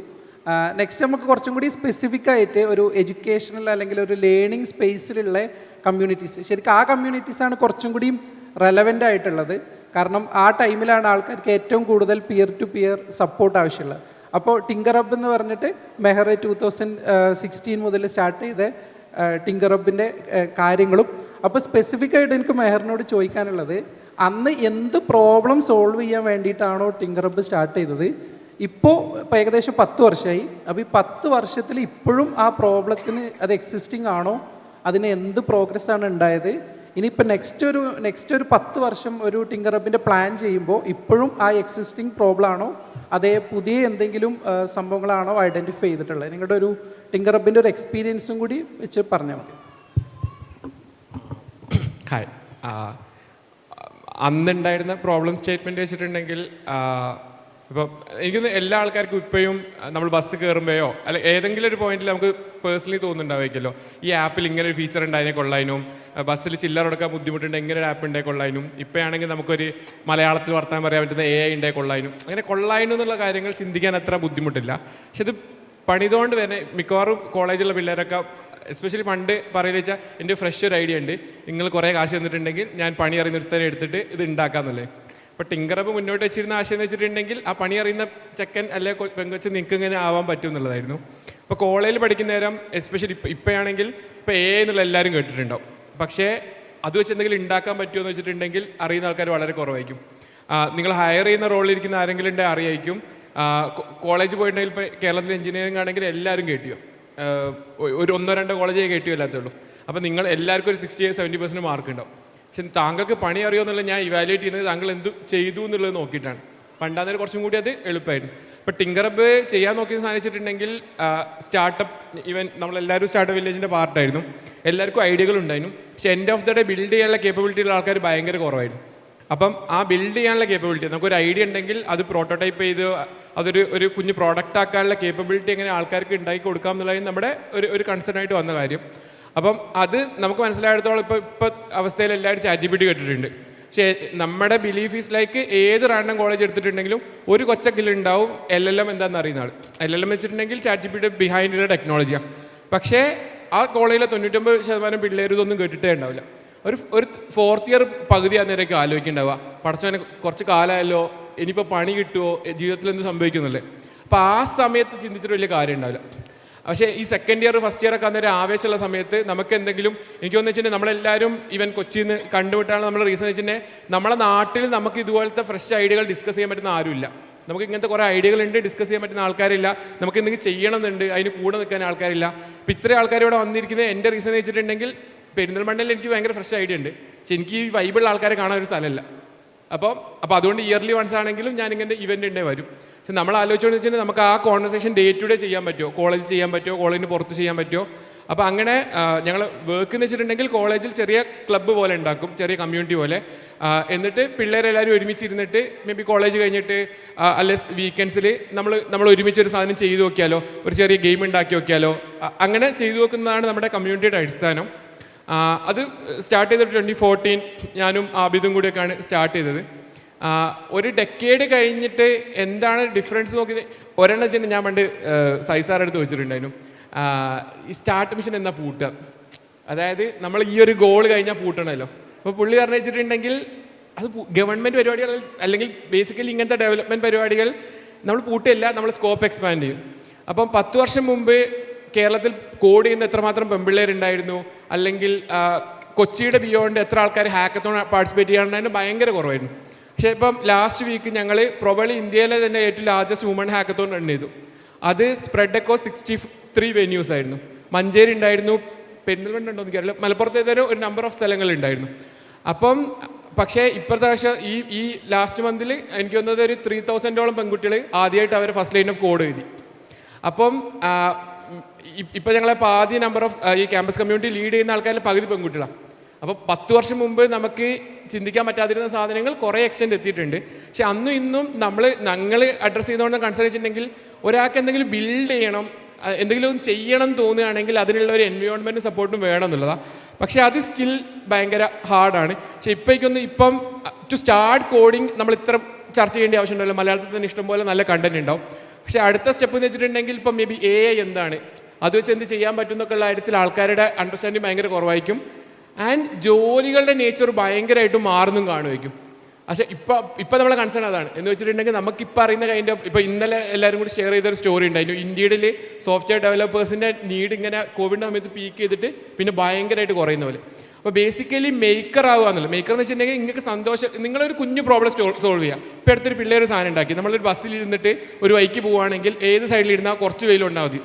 നെക്സ്റ്റ് നമുക്ക് കുറച്ചും കൂടി സ്പെസിഫിക് ആയിട്ട് ഒരു എഡ്യൂക്കേഷണൽ അല്ലെങ്കിൽ ഒരു ലേണിംഗ് സ്പേസിലുള്ള കമ്മ്യൂണിറ്റീസ്, ശരിക്കും ആ കമ്മ്യൂണിറ്റീസാണ് കുറച്ചും കൂടിയും റെലവൻ്റ് ആയിട്ടുള്ളത്. കാരണം ആ ടൈമിലാണ് ആൾക്കാർക്ക് ഏറ്റവും കൂടുതൽ പിയർ ടു പിയർ സപ്പോർട്ട് ആവശ്യമുള്ളത്. അപ്പോൾ ടിങ്കർ ഹബ് എന്ന് പറഞ്ഞിട്ട് മെഹർ 2016 മുതൽ സ്റ്റാർട്ട് ചെയ്ത ടിങ്കർ ഹബിൻ്റെ കാര്യങ്ങളും. അപ്പോൾ സ്പെസിഫിക് ആയിട്ട് എനിക്ക് മെഹറിനോട് ചോദിക്കാനുള്ളത്, അന്ന് എന്ത് പ്രോബ്ലം സോൾവ് ചെയ്യാൻ വേണ്ടിയിട്ടാണോ ടിങ്കർ ഹബ് സ്റ്റാർട്ട് ചെയ്തത്, ഇപ്പോൾ ഏകദേശം 10 വർഷമായി. അപ്പോൾ ഈ 10 വർഷത്തിൽ ഇപ്പോഴും ആ പ്രോബ്ലത്തിന് അത് എക്സിസ്റ്റിംഗ് ആണോ, അതിന് എന്ത് പ്രോഗ്രസ് ആണ് ഉണ്ടായത്, ഇനിയിപ്പോൾ നെക്സ്റ്റ് ഒരു 10 വർഷം ഒരു ടിങ്കർ ഹബിൻ്റെ പ്ലാൻ ചെയ്യുമ്പോൾ ഇപ്പോഴും ആ എക്സിസ്റ്റിംഗ് പ്രോബ്ലം ആണോ, അതേ പുതിയ എന്തെങ്കിലും സംഭവങ്ങളാണോ ഐഡൻറ്റിഫൈ ചെയ്തിട്ടുള്ളത്? നിങ്ങളുടെ ഒരു ടിങ്കർ ഹബിൻ്റെ ഒരു എക്സ്പീരിയൻസും കൂടി വെച്ച് പറഞ്ഞാൽ മതി. ഹായ്, അന്നുണ്ടായിരുന്ന പ്രോബ്ലം സ്റ്റേറ്റ്മെൻറ്റ് വെച്ചിട്ടുണ്ടെങ്കിൽ, ഇപ്പോൾ എനിക്കൊന്ന് എല്ലാ ആൾക്കാർക്കും ഇപ്പോഴും നമ്മൾ ബസ് കയറുമ്പോഴോ അല്ല ഏതെങ്കിലും ഒരു പോയിന്റിൽ നമുക്ക് പേഴ്സണലി തോന്നുന്നുണ്ടാവുമല്ലോ, ഈ ആപ്പിൽ ഇങ്ങനെ ഒരു ഫീച്ചർ ഉണ്ടായതിനെ കൊള്ളാനും, ബസ്സിൽ ചില്ലറ കൊടുക്കാൻ ബുദ്ധിമുട്ടുണ്ട് ഇങ്ങനെ ഒരു ആപ്പ് ഉണ്ടായി കൊള്ളാനും, ഇപ്പോഴാണെങ്കിൽ നമുക്കൊരു മലയാളത്തിൽ വർത്താനം പറയാൻ പറ്റുന്ന AI ഉണ്ടായി കൊള്ളാനും, അങ്ങനെ കൊള്ളാനും എന്നുള്ള കാര്യങ്ങൾ ചിന്തിക്കാൻ അത്ര ബുദ്ധിമുട്ടില്ല. പക്ഷെ ഇത് പണിതുകൊണ്ട് തന്നെ മിക്കവാറും കോളേജിലുള്ള പിള്ളേരൊക്കെ എസ്പെഷ്യലി പണ്ട് പറയുക വെച്ചാൽ എൻ്റെ ഫ്രഷ് ഒരു ഐഡിയ ഉണ്ട്, നിങ്ങൾ കുറേ കാശ് തന്നിട്ടുണ്ടെങ്കിൽ ഞാൻ പണി അറിയുന്നിടത്തന്നെ എടുത്തിട്ട് ഇത് ഉണ്ടാക്കാമെന്നല്ലേ. അപ്പോൾ ടിങ്കർ ഹബ് മുന്നോട്ട് വെച്ചിരുന്ന ആശയം എന്ന് വെച്ചിട്ടുണ്ടെങ്കിൽ ആ പണി അറിയുന്ന ചെക്കൻ അല്ലെങ്കിൽ പെങ്കൊച്ച് നിങ്ങൾക്ക് ഇങ്ങനെ ആവാൻ പറ്റും എന്നുള്ളതായിരുന്നു. ഇപ്പോൾ കോളേജിൽ പഠിക്കുന്ന നേരം എസ്പെഷ്യലി ഇപ്പോഴാണെങ്കിൽ ഇപ്പോൾ AI എന്നുള്ള എല്ലാവരും കേട്ടിട്ടുണ്ടാവും. പക്ഷേ അത് വെച്ച് എന്തെങ്കിലും ഉണ്ടാക്കാൻ പറ്റുമോ എന്ന് വെച്ചിട്ടുണ്ടെങ്കിൽ അറിയുന്ന ആൾക്കാർ വളരെ കുറവായിരിക്കും. നിങ്ങൾ ഹയർ ചെയ്യുന്ന റോളിലിരിക്കുന്ന ആരെങ്കിലും ഉണ്ടെങ്കിൽ അറിയായിരിക്കും. കോളേജ് പോയിട്ടുണ്ടെങ്കിൽ ഇപ്പോൾ കേരളത്തിൽ എഞ്ചിനീയറിംഗ് ആണെങ്കിൽ എല്ലാവരും കേട്ടിയോ, ഒരു 1-2 കോളേജേ കേട്ടിയോ അല്ലാത്തുള്ളൂ. അപ്പോൾ നിങ്ങൾ എല്ലാവർക്കും ഒരു 60-70% മാർക്ക് ഉണ്ടാവും. പക്ഷെ താങ്കൾക്ക് പണി അറിയോ എന്നുള്ളത് ഞാൻ ഇവാലുവേറ്റ് ചെയ്യുന്നത് താങ്കൾ എന്ത് ചെയ്തു എന്നുള്ളത് നോക്കിയിട്ടാണ്. പണ്ടാന്നേരം കുറച്ചും കൂടി അത് എളുപ്പമായിരുന്നു. ഇപ്പോൾ ടിങ്കർ ഹബ് ചെയ്യാൻ നോക്കി സാധിച്ചിട്ടുണ്ടെങ്കിൽ സ്റ്റാർട്ടപ്പ്, ഈവൻ നമ്മളെല്ലാവരും സ്റ്റാർട്ടപ്പ് വില്ലേജിൻ്റെ പാർട്ടായിരുന്നു, എല്ലാവർക്കും ഐഡിയകളുണ്ടായിരുന്നു. പക്ഷെ end of the day build ചെയ്യാനുള്ള കേപ്പബിലിറ്റിയുള്ള ആൾക്കാർ ഭയങ്കര കുറവായിരുന്നു. അപ്പം ആ ബിൽഡ് ചെയ്യാനുള്ള കേപ്പബിലിറ്റി, നമുക്കൊരു ഐഡിയ ഉണ്ടെങ്കിൽ അത് പ്രോട്ടോടൈപ്പ് ചെയ്ത് ഒരു കുഞ്ഞ് പ്രോഡക്റ്റ് ആക്കാനുള്ള കേപ്പബിലിറ്റി എങ്ങനെ ആൾക്കാർക്ക് ഉണ്ടാക്കി കൊടുക്കാം എന്നുള്ളതാണ് നമ്മുടെ ഒരു കൺസേൺ ആയിട്ട് വന്ന കാര്യം. അപ്പം അത് നമുക്ക് മനസ്സിലായിടത്തോളം ഇപ്പോൾ അവസ്ഥയിൽ എല്ലാവരും ChatGPT കേട്ടിട്ടുണ്ട്. പക്ഷേ നമ്മുടെ ബിലീഫ് ഈസ് ലൈക്ക് ഏത് റാൻഡം കോളേജ് എടുത്തിട്ടുണ്ടെങ്കിലും ഒരു കൊച്ചക്കിലുണ്ടാവും LLM എന്താണെന്ന് അറിയുന്ന ആൾ. LLM വെച്ചിട്ടുണ്ടെങ്കിൽ ChatGPT ബിഹൈൻഡിലുള്ള ടെക്നോളജിയാണ്. പക്ഷേ ആ കോളേജിലെ 99% പിള്ളേർ ഇതൊന്നും കേട്ടിട്ടേ ഉണ്ടാവില്ല. ഒരു 4th ഇയർ പകുതി അന്നേരമൊക്കെ ആലോചിക്കുന്നുണ്ടാവുക, പഠിച്ചവനെ കുറച്ച് കാലമായല്ലോ, ഇനിയിപ്പോൾ പണി കിട്ടുമോ, ജീവിതത്തിൽ എന്ത് സംഭവിക്കുന്നില്ലേ. അപ്പോൾ ആ സമയത്ത് ചിന്തിച്ചിട്ട് വലിയ കാര്യം ഉണ്ടാവില്ല. പക്ഷേ ഈ 2nd ഇയർ 1st ഇയർ ഒക്കെ അന്നേരം ആവേശമുള്ള സമയത്ത് നമുക്ക് എന്തെങ്കിലും, എനിക്ക് തോന്നുന്നു വെച്ചിട്ടുണ്ടെങ്കിൽ നമ്മളെല്ലാവരും ഈവൻ കൊച്ചിയിൽ നിന്ന് കണ്ടുവിട്ടാണ് നമ്മൾ റീസൺ വെച്ചിട്ടുണ്ടെങ്കിൽ നമ്മളെ നാട്ടിൽ നമുക്ക് ഇതുപോലത്തെ ഫ്രഷ് ഐഡിയകൾ ഡിസ്കസ് ചെയ്യാൻ പറ്റുന്ന ആരുമില്ല. നമുക്ക് ഇങ്ങനത്തെ കുറേ ഐഡിയകളുണ്ട്, ഡിസ്കസ് ചെയ്യാൻ പറ്റുന്ന ആൾക്കാരില്ല, നമുക്ക് എന്തെങ്കിലും ചെയ്യണമെന്നുണ്ട്, അതിന് കൂടെ നിൽക്കാൻ ആൾക്കാരില്ല. അപ്പോൾ ഇത്രയും ആൾക്കാർ ഇവിടെ വന്നിരിക്കുന്നത് എൻ്റെ റീസൺ വെച്ചിട്ടുണ്ടെങ്കിൽ പെരിന്തൽമണ്ണയിൽ എനിക്ക് ഭയങ്കര ഫ്രഷ് ഐഡിയ ഉണ്ട്, പക്ഷെ എനിക്ക് ഈ വൈബിളുള്ള ആൾക്കാരെ കാണാൻ ഒരു സ്ഥലമില്ല. അപ്പോൾ അതുകൊണ്ട് ഇയർലി വൺസ് ആണെങ്കിലും ഞാൻ ഇങ്ങനെ ഇവൻ്റ് ഉണ്ടേ വരും. പക്ഷെ നമ്മൾ ആലോചിച്ചോന്ന് വെച്ചിട്ടുണ്ടെങ്കിൽ നമുക്ക് ആ കോൺവെർസേഷൻ ഡേ ടു ഡേ ചെയ്യാൻ പറ്റുമോ, കോളേജ് ചെയ്യാൻ പറ്റുമോ, കോളേജിന് പുറത്ത് ചെയ്യാൻ പറ്റുമോ. അപ്പോൾ അങ്ങനെ ഞങ്ങൾ വർക്ക് എന്ന് വെച്ചിട്ടുണ്ടെങ്കിൽ കോളേജിൽ ചെറിയ ക്ലബ്ബ് പോലെ ഉണ്ടാക്കും, ചെറിയ കമ്മ്യൂണിറ്റി പോലെ. എന്നിട്ട് പിള്ളേരെല്ലാവരും ഒരുമിച്ചിരുന്നിട്ട് മേ ബി കോളേജ് കഴിഞ്ഞിട്ട് അല്ലെ വീക്കെൻഡ്സിൽ നമ്മൾ ഒരുമിച്ചൊരു സാധനം ചെയ്തു നോക്കിയാലോ, ഒരു ചെറിയ ഗെയിം ഉണ്ടാക്കി നോക്കിയാലോ, അങ്ങനെ ചെയ്തു നോക്കുന്നതാണ് നമ്മുടെ കമ്മ്യൂണിറ്റിയുടെ അടിസ്ഥാനം. അത് സ്റ്റാർട്ട് ചെയ്തിട്ട് 2014 ഞാനും ആബിദും കൂടിയൊക്കെയാണ് സ്റ്റാർട്ട് ചെയ്തത്. ഒരു ഡെക്കേഡ് കഴിഞ്ഞിട്ട് എന്താണ് ഡിഫറൻസ് നോക്കിയത്, ഒരെണ്ണം വെച്ചിട്ട് ഞാൻ പണ്ട് സൈസാറുടെ അടുത്ത് വെച്ചിട്ടുണ്ടായിരുന്നു, ഈ സ്റ്റാർട്ട് മിഷൻ എന്നാ പൂട്ടുക, അതായത് നമ്മൾ ഈ ഒരു ഗോൾ കഴിഞ്ഞാൽ പൂട്ടണമല്ലോ. അപ്പോൾ പുള്ളി പറഞ്ഞു വെച്ചിട്ടുണ്ടെങ്കിൽ അത് ഗവൺമെൻറ് പരിപാടികൾ അല്ലെങ്കിൽ ബേസിക്കലി ഇങ്ങനത്തെ ഡെവലപ്മെൻറ്റ് പരിപാടികൾ നമ്മൾ പൂട്ടില്ല, നമ്മൾ സ്കോപ്പ് എക്സ്പാൻഡ് ചെയ്യും. അപ്പം 10 വർഷം മുമ്പ് കേരളത്തിൽ കോഡ് ചെയ്യുന്ന എത്രമാത്രം പെൺപിള്ളേരുണ്ടായിരുന്നു, അല്ലെങ്കിൽ കൊച്ചിയുടെ ബിയോണ്ട് എത്ര ആൾക്കാർ ഹാക്കത്തോൺ പാർട്ടിസിപ്പേറ്റ് ചെയ്യാനുണ്ടായിരുന്നു, ഭയങ്കര കുറവായിരുന്നു. പക്ഷേ ഇപ്പം ലാസ്റ്റ് വീക്ക് ഞങ്ങൾ പ്രോബബ്ലി ഇന്ത്യയിലെ തന്നെ ഏറ്റവും ലാർജസ്റ്റ് വുമൺ ഹാക്കത്തോൺ റൺ ചെയ്തു. അത് സ്പ്രെഡ് അക്കോസ് 63 വെന്യൂസ് ആയിരുന്നു. മഞ്ചേരി ഉണ്ടായിരുന്നു, പെരിന്തൽമണ്ണ ഉണ്ടോ എന്ന് കേരളം, മലപ്പുറത്തേതൊരു ഒരു നമ്പർ ഓഫ് സ്ഥലങ്ങളുണ്ടായിരുന്നു. അപ്പം പക്ഷേ ഇപ്പോഴത്തെ പ്രാവശ്യം ഈ ലാസ്റ്റ് മന്തിൽ എനിക്ക് തോന്നുന്നത് ഒരു 3000-ഓളം പെൺകുട്ടികൾ ആദ്യമായിട്ട് അവർ ഫസ്റ്റ് ലൈൻ ഓഫ് കോഡ് എഴുതി. അപ്പം ഇപ്പം ഞങ്ങളെ ആദ്യ നമ്പർ ഓഫ് ഈ ക്യാമ്പസ് കമ്മ്യൂണിറ്റി ലീഡ് ചെയ്യുന്ന ആൾക്കാരിൽ പകുതി പെൺകുട്ടികളാണ്. അപ്പോൾ 10 വർഷം മുമ്പ് നമുക്ക് ചിന്തിക്കാൻ പറ്റാതിരുന്ന സാധനങ്ങൾ കുറേ എക്സ്റ്റെൻഡ് എത്തിയിട്ടുണ്ട്. പക്ഷെ അന്നും ഇന്നും ഞങ്ങൾ അഡ്രസ്സ് ചെയ്തുകൊണ്ട് കൺസിഡർ ചെയ്തിട്ടുണ്ടെങ്കിൽ ഒരാൾക്ക് എന്തെങ്കിലും ബിൽഡ് ചെയ്യണം, എന്തെങ്കിലും ചെയ്യണം തോന്നുകയാണെങ്കിൽ അതിനുള്ള ഒരു എൻവയോൺമെൻറ്റ് സപ്പോർട്ടും വേണം എന്നുള്ളതാണ്. പക്ഷേ അത് സ്റ്റിൽ ഭയങ്കര ഹാർഡാണ്. പക്ഷേ ഇപ്പം ടു സ്റ്റാർട്ട് കോഡിങ് നമ്മൾ ഇത്ര ചർച്ച ചെയ്യേണ്ട ആവശ്യമുണ്ടല്ലോ, മലയാളത്തിൽ തന്നെ ഇഷ്ടംപോലെ നല്ല കണ്ടന്റ് ഉണ്ടാവും. പക്ഷേ അടുത്ത സ്റ്റെപ്പ് എന്ന് വെച്ചിട്ടുണ്ടെങ്കിൽ ഇപ്പം മേ ബി AI എന്താണ്, അത് വെച്ച് എന്ത് ചെയ്യാൻ പറ്റും എന്നൊക്കെയുള്ള കാര്യത്തിൽ ആൾക്കാരുടെ അണ്ടർസ്റ്റാൻഡിങ് ഭയങ്കര കുറവായിരിക്കും. ആൻഡ് ജോലികളുടെ നേച്ചർ ഭയങ്കരമായിട്ടും മാറുന്നും കാണുമായിരിക്കും. പക്ഷേ ഇപ്പം നമ്മളെ കൺസേൺ അതാണ് എന്ന് വെച്ചിട്ടുണ്ടെങ്കിൽ നമുക്കിപ്പോൾ അറിയുന്ന കൈൻഡ് ഓഫ്, ഇപ്പോൾ ഇന്നലെ എല്ലാവരും കൂടി ഷെയർ ചെയ്തൊരു സ്റ്റോറി ഉണ്ടായിരുന്നു, ഇന്ത്യയിൽ സോഫ്റ്റ്വെയർ ഡെവലപ്പേഴ്സിൻ്റെ നീഡ് ഇങ്ങനെ കോവിഡിൻ്റെ സമയത്ത് പീക്ക് ചെയ്തിട്ട് പിന്നെ ഭയങ്കരമായിട്ട് കുറയുന്ന പോലെ. അപ്പോൾ ബേസിക്കലി മേക്കർ ആവുക എന്നുള്ളത്, മേക്കർ എന്ന് വെച്ചിട്ടുണ്ടെങ്കിൽ നിങ്ങൾക്ക് സന്തോഷം, നിങ്ങളൊരു കുഞ്ഞു പ്രോബ്ലം സോൾവ് ചെയ്യുക. ഇപ്പോൾ അടുത്തൊരു പിള്ളേർ സാധനം ഉണ്ടാക്കി, നമ്മളൊരു ബസ്സിൽ ഇരുന്നിട്ട് ഒരു വഴിക്ക് പോവുകയാണെങ്കിൽ ഏത് സൈഡിലിരുന്നാൽ കുറച്ച് വെയിലുണ്ടാൽ മതി,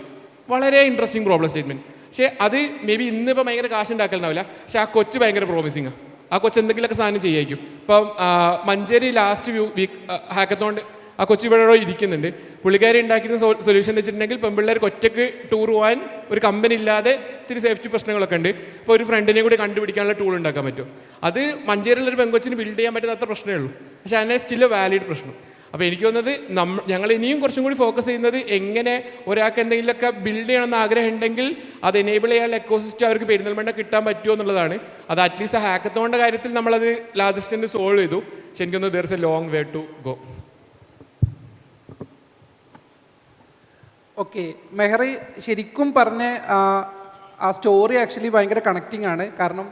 വളരെ ഇൻട്രസ്റ്റിംഗ് പ്രോബ്ലം സ്റ്റേറ്റ്മെൻറ്റ്. പക്ഷേ അത് മേ ബി ഇന്നിപ്പോൾ ഭയങ്കര കാശ് ഉണ്ടാക്കലുണ്ടാവില്ല, പക്ഷേ ആ കൊച്ച് ഭയങ്കര പ്രോമിസിങ് ആണ്, ആ കൊച്ച് എന്തെങ്കിലുമൊക്കെ സാധനം ചെയ്യായിരിക്കും. ഇപ്പം മഞ്ചേരി ലാസ്റ്റ് വീക്ക് ഹാക്കത്തോണ്ട് ആ കൊച്ചു ഇവിടെ ഇരിക്കുന്നുണ്ട്, പുള്ളിക്കാരി ഉണ്ടാക്കിയിരുന്ന സൊല്യൂഷൻ എന്ന് വെച്ചിട്ടുണ്ടെങ്കിൽ പെൺപിള്ളേർക്ക് ഒറ്റയ്ക്ക് ടൂർ പോകാൻ ഒരു കമ്പനി ഇല്ലാതെ ഇത്തിരി സേഫ്റ്റി പ്രശ്നങ്ങളൊക്കെ ഉണ്ട്, ഇപ്പോൾ ഒരു ഫ്രണ്ടിനെ കൂടി കണ്ടുപിടിക്കാനുള്ള ടൂൾ ഉണ്ടാക്കാൻ പറ്റും. അത് മഞ്ചേരിയിലൊരു പെങ്കൊച്ചിന് ബിൽഡ് ചെയ്യാൻ പറ്റുന്ന അത്ര പ്രശ്നമേ ഉള്ളൂ, പക്ഷേ അതിനെ സ്റ്റിൽ വാലിഡ് പ്രശ്നം. അപ്പോൾ എനിക്ക് തോന്നുന്നത് ഞങ്ങൾ ഇനിയും കുറച്ചും കൂടി ഫോക്കസ് ചെയ്യുന്നത് എങ്ങനെ ഒരാൾക്ക് എന്തെങ്കിലുമൊക്കെ ബിൽഡ് ചെയ്യണമെന്ന് ആഗ്രഹം ഉണ്ടെങ്കിൽ അത് എനേബിൾ ചെയ്യാനുള്ള എക്കോസിസ്റ്റം അവർക്ക് പെരിന്തൽമണ്ണ കിട്ടാൻ പറ്റുമോ എന്നുള്ളതാണ്. അത് അറ്റ്ലീസ്റ്റ് ഹാക്കത്തോണിൻ്റെ കാര്യത്തിൽ നമ്മളത് ലാർജസ്റ്റ് സോൾവ് ചെയ്തു. പക്ഷെ എനിക്കൊന്ന് there is a long way to go. Okay, മെഹറി ശരിക്കും പറഞ്ഞ ആ സ്റ്റോറി ആക്ച്വലി ഭയങ്കര കണക്റ്റിംഗ് ആണ്. കാരണം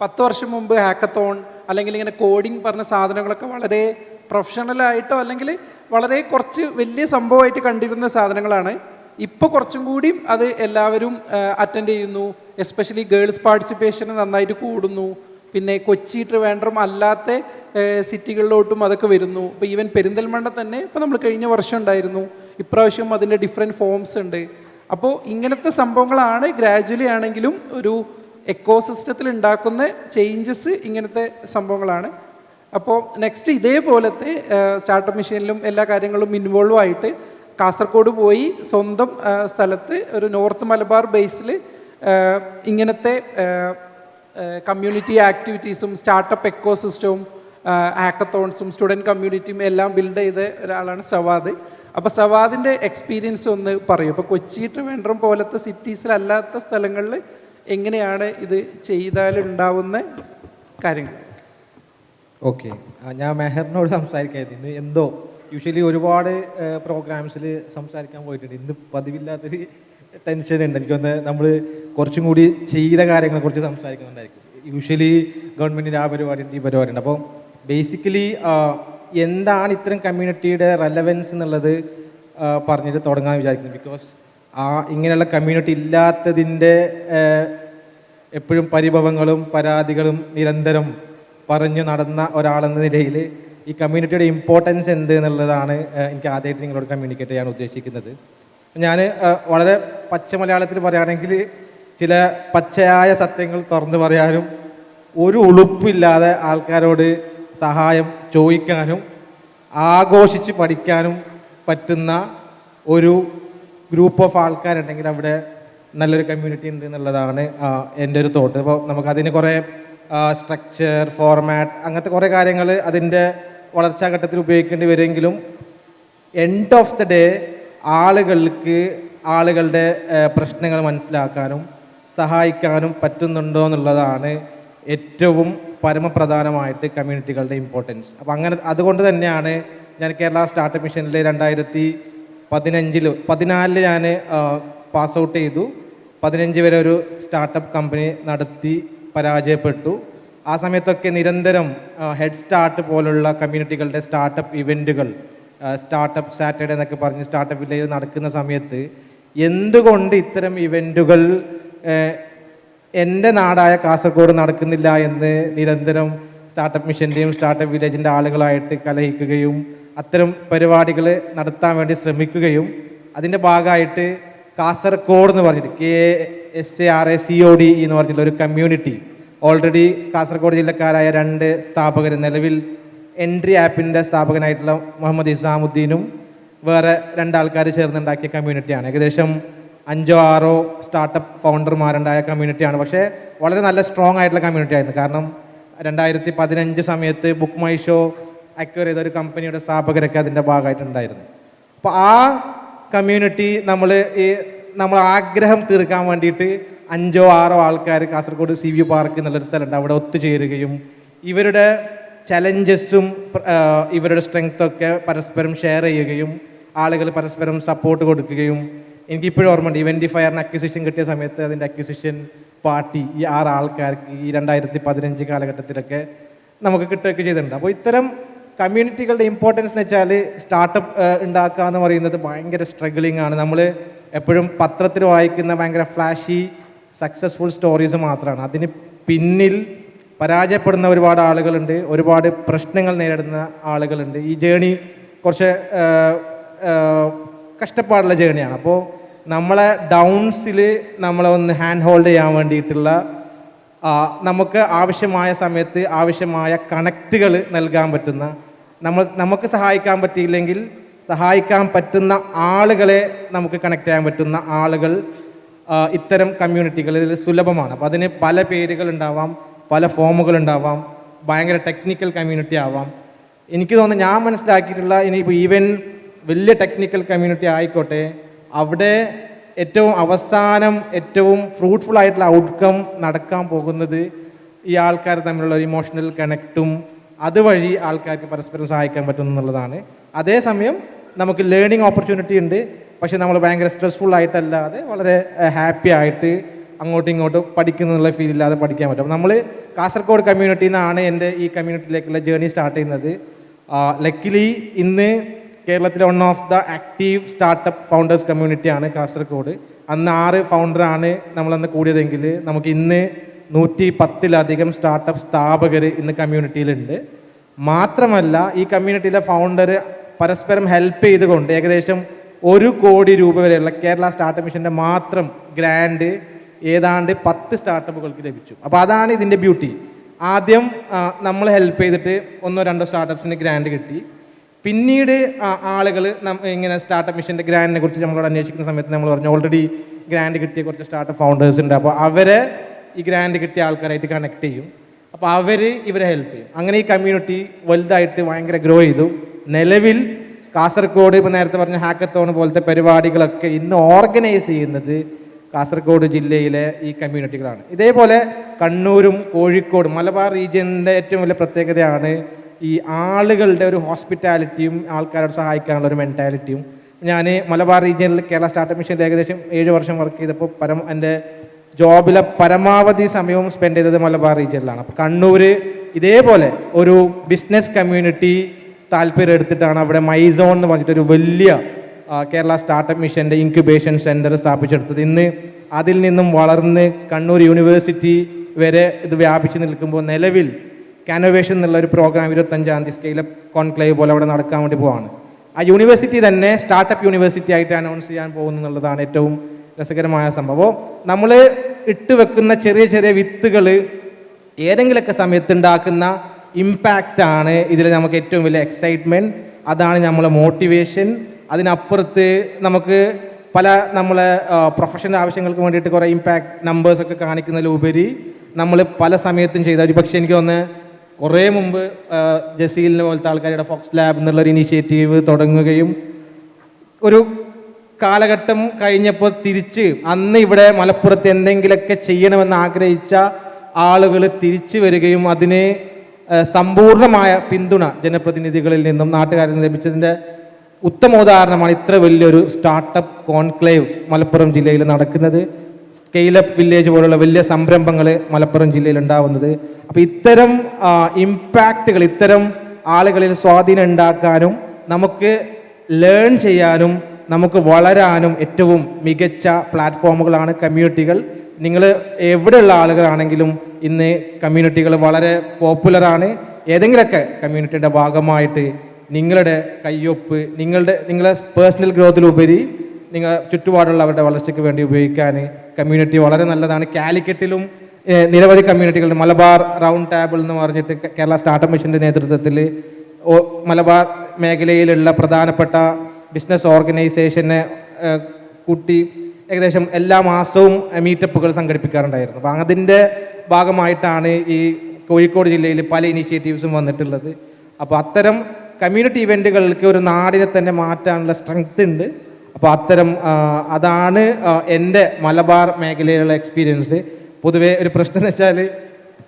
10 വർഷം മുമ്പ് ഹാക്കത്തോൺ അല്ലെങ്കിൽ ഇങ്ങനെ കോഡിങ് പറഞ്ഞ സാധനങ്ങളൊക്കെ വളരെ പ്രൊഫഷണലായിട്ടോ അല്ലെങ്കിൽ വളരെ കുറച്ച് വലിയ സംഭവമായിട്ട് കണ്ടിരുന്ന സാധനങ്ങളാണ്. ഇപ്പോൾ കുറച്ചും കൂടിയും അത് എല്ലാവരും അറ്റൻഡ് ചെയ്യുന്നു. എസ്പെഷ്യലി ഗേൾസ് പാർട്ടിസിപ്പേഷൻ നന്നായിട്ട് കൂടുന്നു. പിന്നെ കൊച്ചി, ട്രിവാൻഡ്രം അല്ലാത്ത സിറ്റികളിലോട്ടും അതൊക്കെ വരുന്നു. ഇപ്പോൾ ഈവൻ പെരിന്തൽമണ്ണ തന്നെ ഇപ്പോൾ നമ്മൾ കഴിഞ്ഞ വർഷം ഉണ്ടായിരുന്നു, ഇപ്രാവശ്യം അതിൻ്റെ ഡിഫറെൻറ്റ് ഫോംസ് ഉണ്ട്. അപ്പോൾ ഇങ്ങനത്തെ സംഭവങ്ങളാണ് ഗ്രാജുവലി ആണെങ്കിലും ഒരു എക്കോസിസ്റ്റത്തിൽ ഉണ്ടാക്കുന്ന ചേഞ്ചസ്, ഇങ്ങനത്തെ സംഭവങ്ങളാണ്. അപ്പോൾ നെക്സ്റ്റ് ഇതേപോലത്തെ സ്റ്റാർട്ടപ്പ് മിഷനിലും എല്ലാ കാര്യങ്ങളും ഇൻവോൾവ് ആയിട്ട് കാസർഗോഡ് പോയി സ്വന്തം സ്ഥലത്ത് ഒരു നോർത്ത് മലബാർ ബേസിൽ ഇങ്ങനത്തെ കമ്മ്യൂണിറ്റി ആക്ടിവിറ്റീസും സ്റ്റാർട്ടപ്പ് എക്കോസിസ്റ്റവും ഹാക്കത്തോൺസും സ്റ്റുഡൻറ്റ് കമ്മ്യൂണിറ്റിയും എല്ലാം ബിൽഡ് ചെയ്ത ഒരാളാണ് സവാദ്. അപ്പോൾ സവാദിൻ്റെ എക്സ്പീരിയൻസ് ഒന്ന് പറയും. അപ്പോൾ കൊച്ചി, ട്രിവാൻഡ്രം പോലത്തെ സിറ്റീസിലല്ലാത്ത സ്ഥലങ്ങളിൽ എങ്ങനെയാണ് ഇത് ചെയ്താലുണ്ടാവുന്ന കാര്യങ്ങൾ? ഓക്കെ, ഞാൻ മെഹറിനോട് സംസാരിക്കായിരുന്നു. എന്തോ യൂഷ്വലി ഒരുപാട് പ്രോഗ്രാംസിൽ സംസാരിക്കാൻ പോയിട്ടുണ്ട്. ഇന്ന് പതിവില്ലാത്തൊരു ടെൻഷൻ ഉണ്ട്. എനിക്കൊന്ന് നമ്മൾ കുറച്ചും കൂടി ചെയ്ത കാര്യങ്ങളെക്കുറിച്ച് സംസാരിക്കുന്നുണ്ടായിരിക്കും. യൂഷ്വലി ഗവൺമെൻറ്റിൻ്റെ ആ പരിപാടിയുണ്ട്, ഈ പരിപാടിയുണ്ട്. അപ്പോൾ ബേസിക്കലി എന്താണ് ഇത്തരം കമ്മ്യൂണിറ്റിയുടെ റെലവൻസ് എന്നുള്ളത് പറഞ്ഞിട്ട് തുടങ്ങാൻ വിചാരിക്കുന്നു. ബിക്കോസ് ഇങ്ങനെയുള്ള കമ്മ്യൂണിറ്റി ഇല്ലാത്തതിൻ്റെ എപ്പോഴും പരിഭവങ്ങളും പരാതികളും നിരന്തരം പറഞ്ഞു നടന്ന ഒരാളെന്ന നിലയിൽ ഈ കമ്മ്യൂണിറ്റിയുടെ ഇമ്പോർട്ടൻസ് എന്ത് എന്നുള്ളതാണ് എനിക്ക് ആദ്യമായിട്ട് നിങ്ങളോട് കമ്മ്യൂണിക്കേറ്റ് ചെയ്യാൻ ഉദ്ദേശിക്കുന്നത്. ഞാൻ വളരെ പച്ച മലയാളത്തിൽ പറയുകയാണെങ്കിൽ ചില പച്ചയായ സത്യങ്ങൾ തുറന്നു പറയാനും ഒരു ഉളുപ്പില്ലാതെ ആൾക്കാരോട് സഹായം ചോദിക്കാനും ആഘോഷിച്ച് പഠിക്കാനും പറ്റുന്ന ഒരു ഗ്രൂപ്പ് ഓഫ് ആൾക്കാരുണ്ടെങ്കിൽ അവിടെ നല്ലൊരു കമ്മ്യൂണിറ്റി ഉണ്ട് എന്നുള്ളതാണ് എൻ്റെ ഒരു തോട്ട്. അപ്പോൾ നമുക്കതിന് കുറേ സ്ട്രക്ചർ, ഫോർമാറ്റ്, അങ്ങനത്തെ കുറേ കാര്യങ്ങൾ അതിൻ്റെ വളർച്ചാ ഘട്ടത്തിൽ ഉപയോഗിക്കേണ്ടി വരുമെങ്കിലും എൻഡ് ഓഫ് ദ ഡേ ആളുകളുടെ പ്രശ്നങ്ങൾ മനസ്സിലാക്കാനും സഹായിക്കാനും പറ്റുന്നുണ്ടോ എന്നുള്ളതാണ് ഏറ്റവും പരമപ്രധാനമായിട്ട് കമ്മ്യൂണിറ്റികളുടെ ഇമ്പോർട്ടൻസ്. അപ്പോൾ അതുകൊണ്ട് തന്നെയാണ് ഞാൻ കേരള സ്റ്റാർട്ടപ്പ് മിഷനിൽ 2014 ഞാൻ പാസ് ഔട്ട് ചെയ്തു. 15 വരെ ഒരു സ്റ്റാർട്ടപ്പ് കമ്പനി നടത്തി പരാജയപ്പെട്ടു. ആ സമയത്തൊക്കെ നിരന്തരം ഹെഡ് സ്റ്റാർട്ട് പോലുള്ള കമ്മ്യൂണിറ്റികളുടെ സ്റ്റാർട്ടപ്പ് ഇവൻറ്റുകൾ, സ്റ്റാർട്ടപ്പ് സാറ്റർഡേ എന്നൊക്കെ പറഞ്ഞ് സ്റ്റാർട്ടപ്പ് വില്ലേജ് നടക്കുന്ന സമയത്ത് എന്തുകൊണ്ട് ഇത്തരം ഇവൻറ്റുകൾ എൻ്റെ നാടായ കാസർഗോഡ് നടക്കുന്നില്ല എന്ന് നിരന്തരം സ്റ്റാർട്ടപ്പ് മിഷൻ്റെയും സ്റ്റാർട്ടപ്പ് വില്ലേജിൻ്റെ ആളുകളായിട്ട് കലഹിക്കുകയും അത്തരം പരിപാടികൾ നടത്താൻ വേണ്ടി ശ്രമിക്കുകയും അതിൻ്റെ ഭാഗമായിട്ട് കാസർഗോഡ് എന്ന് പറഞ്ഞിട്ട് KSARACOD എന്ന് പറഞ്ഞിട്ടുള്ള ഒരു കമ്മ്യൂണിറ്റി ഓൾറെഡി കാസർഗോഡ് ജില്ലക്കാരായ 2 സ്ഥാപകർ, നിലവിൽ എൻട്രി ആപ്പിൻ്റെ സ്ഥാപകനായിട്ടുള്ള മുഹമ്മദ് ഇസാമുദ്ദീനും വേറെ 2 ആൾക്കാർ ചേർന്നുണ്ടാക്കിയ കമ്മ്യൂണിറ്റിയാണ്. ഏകദേശം 5-6 സ്റ്റാർട്ടപ്പ് ഫൗണ്ടർമാരുണ്ടായ കമ്മ്യൂണിറ്റിയാണ്. പക്ഷേ വളരെ നല്ല സ്ട്രോങ് ആയിട്ടുള്ള കമ്മ്യൂണിറ്റി ആയിരുന്നു. കാരണം 2015 സമയത്ത് ബുക്ക് മൈ ഷോ അക്വയർ ചെയ്ത ഒരു കമ്പനിയുടെ സ്ഥാപകരൊക്കെ അതിൻ്റെ ഭാഗമായിട്ടുണ്ടായിരുന്നു. അപ്പോൾ ആ കമ്മ്യൂണിറ്റി നമ്മൾ ആഗ്രഹം തീർക്കാൻ വേണ്ടിയിട്ട് 5-6 ആൾക്കാർ കാസർഗോഡ് CVU പാർക്ക് എന്നുള്ളൊരു സ്ഥലമുണ്ട്, അവിടെ ഒത്തുചേരുകയും ഇവരുടെ ചലഞ്ചസും ഇവരുടെ സ്ട്രെങ്ത്തൊക്കെ പരസ്പരം ഷെയർ ചെയ്യുകയും ആളുകൾ പരസ്പരം സപ്പോർട്ട് കൊടുക്കുകയും, എനിക്കിപ്പോഴും ഓർമ്മയുണ്ട് ഇവൻറ്റിഫയറിന് അക്വിസിഷൻ കിട്ടിയ സമയത്ത് അതിൻ്റെ അക്വിസിഷൻ പാർട്ടി ഈ 6 ആൾക്കാർക്ക് ഈ 2015 കാലഘട്ടത്തിലൊക്കെ നമുക്ക് കിട്ടുകയൊക്കെ ചെയ്തിട്ടുണ്ട്. അപ്പോൾ ഇത്തരം കമ്മ്യൂണിറ്റികളുടെ ഇമ്പോർട്ടൻസ് എന്ന് വെച്ചാൽ സ്റ്റാർട്ടപ്പ് ഉണ്ടാക്കുക എന്ന് പറയുന്നത് ഭയങ്കര സ്ട്രഗിളിംഗ് ആണ്. നമ്മൾ എപ്പോഴും പത്രത്തിൽ വായിക്കുന്ന ഭയങ്കര ഫ്ലാഷി സക്സസ്ഫുൾ സ്റ്റോറീസ് മാത്രമാണ്. അതിന് പിന്നിൽ പരാജയപ്പെടുന്ന ഒരുപാട് ആളുകളുണ്ട്, ഒരുപാട് പ്രശ്നങ്ങൾ നേരിടുന്ന ആളുകളുണ്ട്. ഈ ജേണി കുറച്ച് കഷ്ടപ്പാടുള്ള ജേണിയാണ്. അപ്പോൾ നമ്മളെ ഡൗൺസിൽ നമ്മളെ ഒന്ന് ഹാൻഡ് ഹോൾഡ് ചെയ്യാൻ വേണ്ടിയിട്ടുള്ള നമുക്ക് ആവശ്യമായ സമയത്ത് ആവശ്യമായ കണക്റ്റുകൾ നൽകാൻ പറ്റുന്ന, നമുക്ക് സഹായിക്കാൻ പറ്റിയില്ലെങ്കിൽ സഹായിക്കാൻ പറ്റുന്ന ആളുകളെ നമുക്ക് കണക്ട് ചെയ്യാൻ പറ്റുന്ന ആളുകൾ ഇത്തരം കമ്മ്യൂണിറ്റികളിൽ സുലഭമാണ്. അപ്പോൾ അതിന് പല പേരുകളുണ്ടാവാം, പല ഫോമുകളുണ്ടാവാം, ഭയങ്കര ടെക്നിക്കൽ കമ്മ്യൂണിറ്റി ആവാം. എനിക്ക് തോന്നുന്നു ഞാൻ മനസ്സിലാക്കിയിട്ടുള്ള ഇനിയിപ്പോൾ ഈവൻ വലിയ ടെക്നിക്കൽ കമ്മ്യൂണിറ്റി ആയിക്കോട്ടെ, അവിടെ ഏറ്റവും അവസാനം ഏറ്റവും ഫ്രൂട്ട്ഫുൾ ആയിട്ടുള്ള ഔട്ട്കം നടക്കാൻ പോകുന്നത് ഈ ആൾക്കാർ തമ്മിലുള്ള ഒരു ഇമോഷണൽ കണക്റ്റും അതുവഴി ആൾക്കാർക്ക് പരസ്പരം സഹായിക്കാൻ പറ്റും എന്നുള്ളതാണ്. അതേസമയം നമുക്ക് ലേണിംഗ് ഓപ്പർച്യൂണിറ്റി ഉണ്ട്, പക്ഷെ നമ്മൾ ഭയങ്കര സ്ട്രെസ്ഫുൾ ആയിട്ടല്ലാതെ വളരെ ഹാപ്പി ആയിട്ട് അങ്ങോട്ടും ഇങ്ങോട്ടും പഠിക്കുന്നുള്ള ഫീൽ ഇല്ലാതെ പഠിക്കാൻ പറ്റും. അപ്പോൾ നമ്മൾ കാസർഗോഡ് കമ്മ്യൂണിറ്റിയിൽ നിന്നാണ് എൻ്റെ ഈ കമ്മ്യൂണിറ്റിയിലേക്കുള്ള ജേർണി സ്റ്റാർട്ട് ചെയ്യുന്നത്. ലക്കിലി ഇന്ന് കേരളത്തിലെ one of the active startup founders കമ്മ്യൂണിറ്റിയാണ് കാസർഗോഡ്. അന്ന് 6 ഫൗണ്ടറാണ് നമ്മളന്ന് കൂടിയതെങ്കിൽ നമുക്ക് ഇന്ന് 110-ലധികം സ്റ്റാർട്ടപ്പ് സ്ഥാപകർ ഇന്ന് കമ്മ്യൂണിറ്റിയിലുണ്ട്. മാത്രമല്ല ഈ കമ്മ്യൂണിറ്റിയിലെ ഫൗണ്ടർ പരസ്പരം ഹെൽപ്പ് ചെയ്തുകൊണ്ട് ഏകദേശം 1 കോടി രൂപ വരെയുള്ള കേരള സ്റ്റാർട്ടപ്പ് മിഷൻ്റെ മാത്രം ഗ്രാൻഡ് ഏതാണ്ട് 10 സ്റ്റാർട്ടപ്പുകൾക്ക് ലഭിച്ചു. അപ്പോൾ അതാണ് ഇതിൻ്റെ ബ്യൂട്ടി. ആദ്യം നമ്മൾ ഹെൽപ്പ് ചെയ്തിട്ട് 1-2 സ്റ്റാർട്ടപ്സിന് ഗ്രാൻഡ് കിട്ടി. പിന്നീട് ആളുകൾ ഇങ്ങനെ സ്റ്റാർട്ടപ്പ് മിഷൻ്റെ ഗ്രാൻഡിനെ കുറിച്ച് നമ്മളോട് അന്വേഷിക്കുന്ന സമയത്ത് നമ്മൾ പറഞ്ഞു ഓൾറെഡി ഗ്രാൻഡ് കിട്ടിയ കുറച്ച് സ്റ്റാർട്ടപ്പ് ഫൗണ്ടേഴ്സ് ഉണ്ട്, അപ്പോൾ അവരെ ഈ ഗ്രാൻഡ് കിട്ടിയ ആൾക്കാരായിട്ട് കണക്ട് ചെയ്യും. അപ്പോൾ ഇവരെ ഹെൽപ്പ് ചെയ്യും. അങ്ങനെ ഈ കമ്മ്യൂണിറ്റി വലുതായിട്ട് ഭയങ്കര ഗ്രോ ചെയ്തു. നിലവിൽ കാസർഗോഡ് ഇപ്പോൾ നേരത്തെ പറഞ്ഞ ഹാക്കത്തോൺ പോലത്തെ പരിപാടികളൊക്കെ ഇന്ന് ഓർഗനൈസ് ചെയ്യുന്നത് കാസർഗോഡ് ജില്ലയിലെ ഈ കമ്മ്യൂണിറ്റികളാണ്. ഇതേപോലെ കണ്ണൂരും കോഴിക്കോടും മലബാർ റീജിയനിൻ്റെ ഏറ്റവും വലിയ പ്രത്യേകതയാണ് ഈ ആളുകളുടെ ഒരു ഹോസ്പിറ്റാലിറ്റിയും ആൾക്കാരോട് സഹായിക്കാനുള്ള ഒരു മെൻറ്റാലിറ്റിയും. ഞാൻ മലബാർ റീജിയനിൽ കേരള സ്റ്റാർട്ടപ്പ് മിഷനിൽ ഏകദേശം 7 വർഷം വർക്ക് ചെയ്തപ്പോൾ എൻ്റെ ജോബിലെ പരമാവധി സമയവും സ്പെൻഡ് ചെയ്തത് മലബാർ റീജിയനിലാണ്. അപ്പോൾ കണ്ണൂർ ഇതേപോലെ ഒരു ബിസിനസ് കമ്മ്യൂണിറ്റി താല്പര്യം എടുത്തിട്ടാണ് അവിടെ മൈസോൺ എന്ന് പറഞ്ഞിട്ടൊരു വലിയ കേരള സ്റ്റാർട്ടപ്പ് മിഷൻ്റെ ഇൻക്യുബേഷൻ സെൻറ്റർ സ്ഥാപിച്ചെടുത്തത്. ഇന്ന് അതിൽ നിന്നും വളർന്ന് കണ്ണൂർ യൂണിവേഴ്സിറ്റി വരെ ഇത് വ്യാപിച്ച് നിൽക്കുമ്പോൾ നിലവിൽ കാനോവേഷൻ എന്നുള്ള ഒരു പ്രോഗ്രാം 25-ാം തീയതി സ്കെയിലപ്പ് കോൺക്ലേവ് പോലെ അവിടെ നടക്കാൻ വേണ്ടി പോവാണ്. ആ യൂണിവേഴ്സിറ്റി തന്നെ സ്റ്റാർട്ടപ്പ് യൂണിവേഴ്സിറ്റി ആയിട്ട് അനൗൺസ് ചെയ്യാൻ പോകുന്നു എന്നുള്ളതാണ് ഏറ്റവും രസകരമായ സംഭവം. നമ്മൾ ഇട്ട് വെക്കുന്ന ചെറിയ ചെറിയ വിത്തുകൾ ഏതെങ്കിലുമൊക്കെ സമയത്ത് ഉണ്ടാക്കുന്ന ഇമ്പാക്റ്റാണ് ഇതിൽ നമുക്ക് ഏറ്റവും വലിയ എക്സൈറ്റ്മെൻറ്റ്. അതാണ് നമ്മളെ മോട്ടിവേഷൻ. അതിനപ്പുറത്ത് നമുക്ക് പല നമ്മളെ പ്രൊഫഷണൽ ആവശ്യങ്ങൾക്ക് വേണ്ടിയിട്ട് കുറേ ഇമ്പാക്റ്റ് നമ്പേഴ്സൊക്കെ കാണിക്കുന്നതിലുപരി നമ്മൾ പല സമയത്തും ചെയ്ത ഒരു പക്ഷേ എനിക്ക് തോന്നുന്നത് കുറേ മുമ്പ് ജസീലിനെ പോലത്തെ ആൾക്കാരുടെ ഫോക്സ് ലാബ് എന്നുള്ളൊരു ഇനീഷ്യേറ്റീവ് തുടങ്ങുകയും ഒരു കാലഘട്ടം കഴിഞ്ഞപ്പോൾ തിരിച്ച് അന്ന് ഇവിടെ മലപ്പുറത്ത് എന്തെങ്കിലുമൊക്കെ ചെയ്യണമെന്ന് ആഗ്രഹിച്ച ആളുകൾ തിരിച്ചു വരികയും അതിന് സമ്പൂർണമായ പിന്തുണ ജനപ്രതിനിധികളിൽ നിന്നും നാട്ടുകാരിൽ നിന്ന് ലഭിച്ചതിൻ്റെ ഉത്തമോദാഹരണമാണ് ഇത്ര വലിയൊരു സ്റ്റാർട്ടപ്പ് കോൺക്ലേവ് മലപ്പുറം ജില്ലയിൽ നടക്കുന്നത്. സ്കെയിലപ്പ് വില്ലേജ് പോലുള്ള വലിയ സംരംഭങ്ങൾ മലപ്പുറം ജില്ലയിൽ ഉണ്ടാവുന്നത്. അപ്പോൾ ഇത്തരം ഇമ്പാക്റ്റുകൾ, ഇത്തരം ആളുകളിൽ സ്വാധീനം ഉണ്ടാക്കാനും നമുക്ക് ലേൺ ചെയ്യാനും നമുക്ക് വളരാനും ഏറ്റവും മികച്ച പ്ലാറ്റ്ഫോമുകളാണ് കമ്മ്യൂണിറ്റികൾ. നിങ്ങൾ എവിടെയുള്ള ആളുകളാണെങ്കിലും ഇന്ന് കമ്മ്യൂണിറ്റികൾ വളരെ പോപ്പുലറാണ്. ഏതെങ്കിലുമൊക്കെ കമ്മ്യൂണിറ്റിയുടെ ഭാഗമായിട്ട് നിങ്ങളുടെ കയ്യൊപ്പ് നിങ്ങളെ പേഴ്സണൽ ഗ്രോത്തിലുപരി നിങ്ങൾ ചുറ്റുപാടുള്ളവരുടെ വളർച്ചയ്ക്ക് വേണ്ടി ഉപയോഗിക്കാൻ കമ്മ്യൂണിറ്റി വളരെ നല്ലതാണ്. കാലിക്കറ്റിലും നിരവധി കമ്മ്യൂണിറ്റികളുണ്ട്. മലബാർ റൗണ്ട് ടേബിൾ എന്ന് പറഞ്ഞിട്ട് കേരള സ്റ്റാർട്ടപ്പ് മിഷൻ്റെ നേതൃത്വത്തിൽ മലബാർ മേഖലയിലുള്ള പ്രധാനപ്പെട്ട ബിസിനസ് ഓർഗനൈസേഷനെ കൂട്ടി ഏകദേശം എല്ലാ മാസവും മീറ്റപ്പുകൾ സംഘടിപ്പിക്കാറുണ്ടായിരുന്നു. അപ്പോൾ അതിൻ്റെ ഭാഗമായിട്ടാണ് ഈ കോഴിക്കോട് ജില്ലയിൽ പല ഇനീഷ്യേറ്റീവ്സും വന്നിട്ടുള്ളത്. അപ്പോൾ അത്തരം കമ്മ്യൂണിറ്റി ഇവൻറ്റുകൾക്ക് ഒരു നാടിനെ തന്നെ മാറ്റാനുള്ള സ്ട്രെങ്ത് ഉണ്ട്. അപ്പോൾ അതാണ് എൻ്റെ മലബാർ മേഖലയിലുള്ള എക്സ്പീരിയൻസ്. പൊതുവേ ഒരു പ്രശ്നം എന്ന് വെച്ചാൽ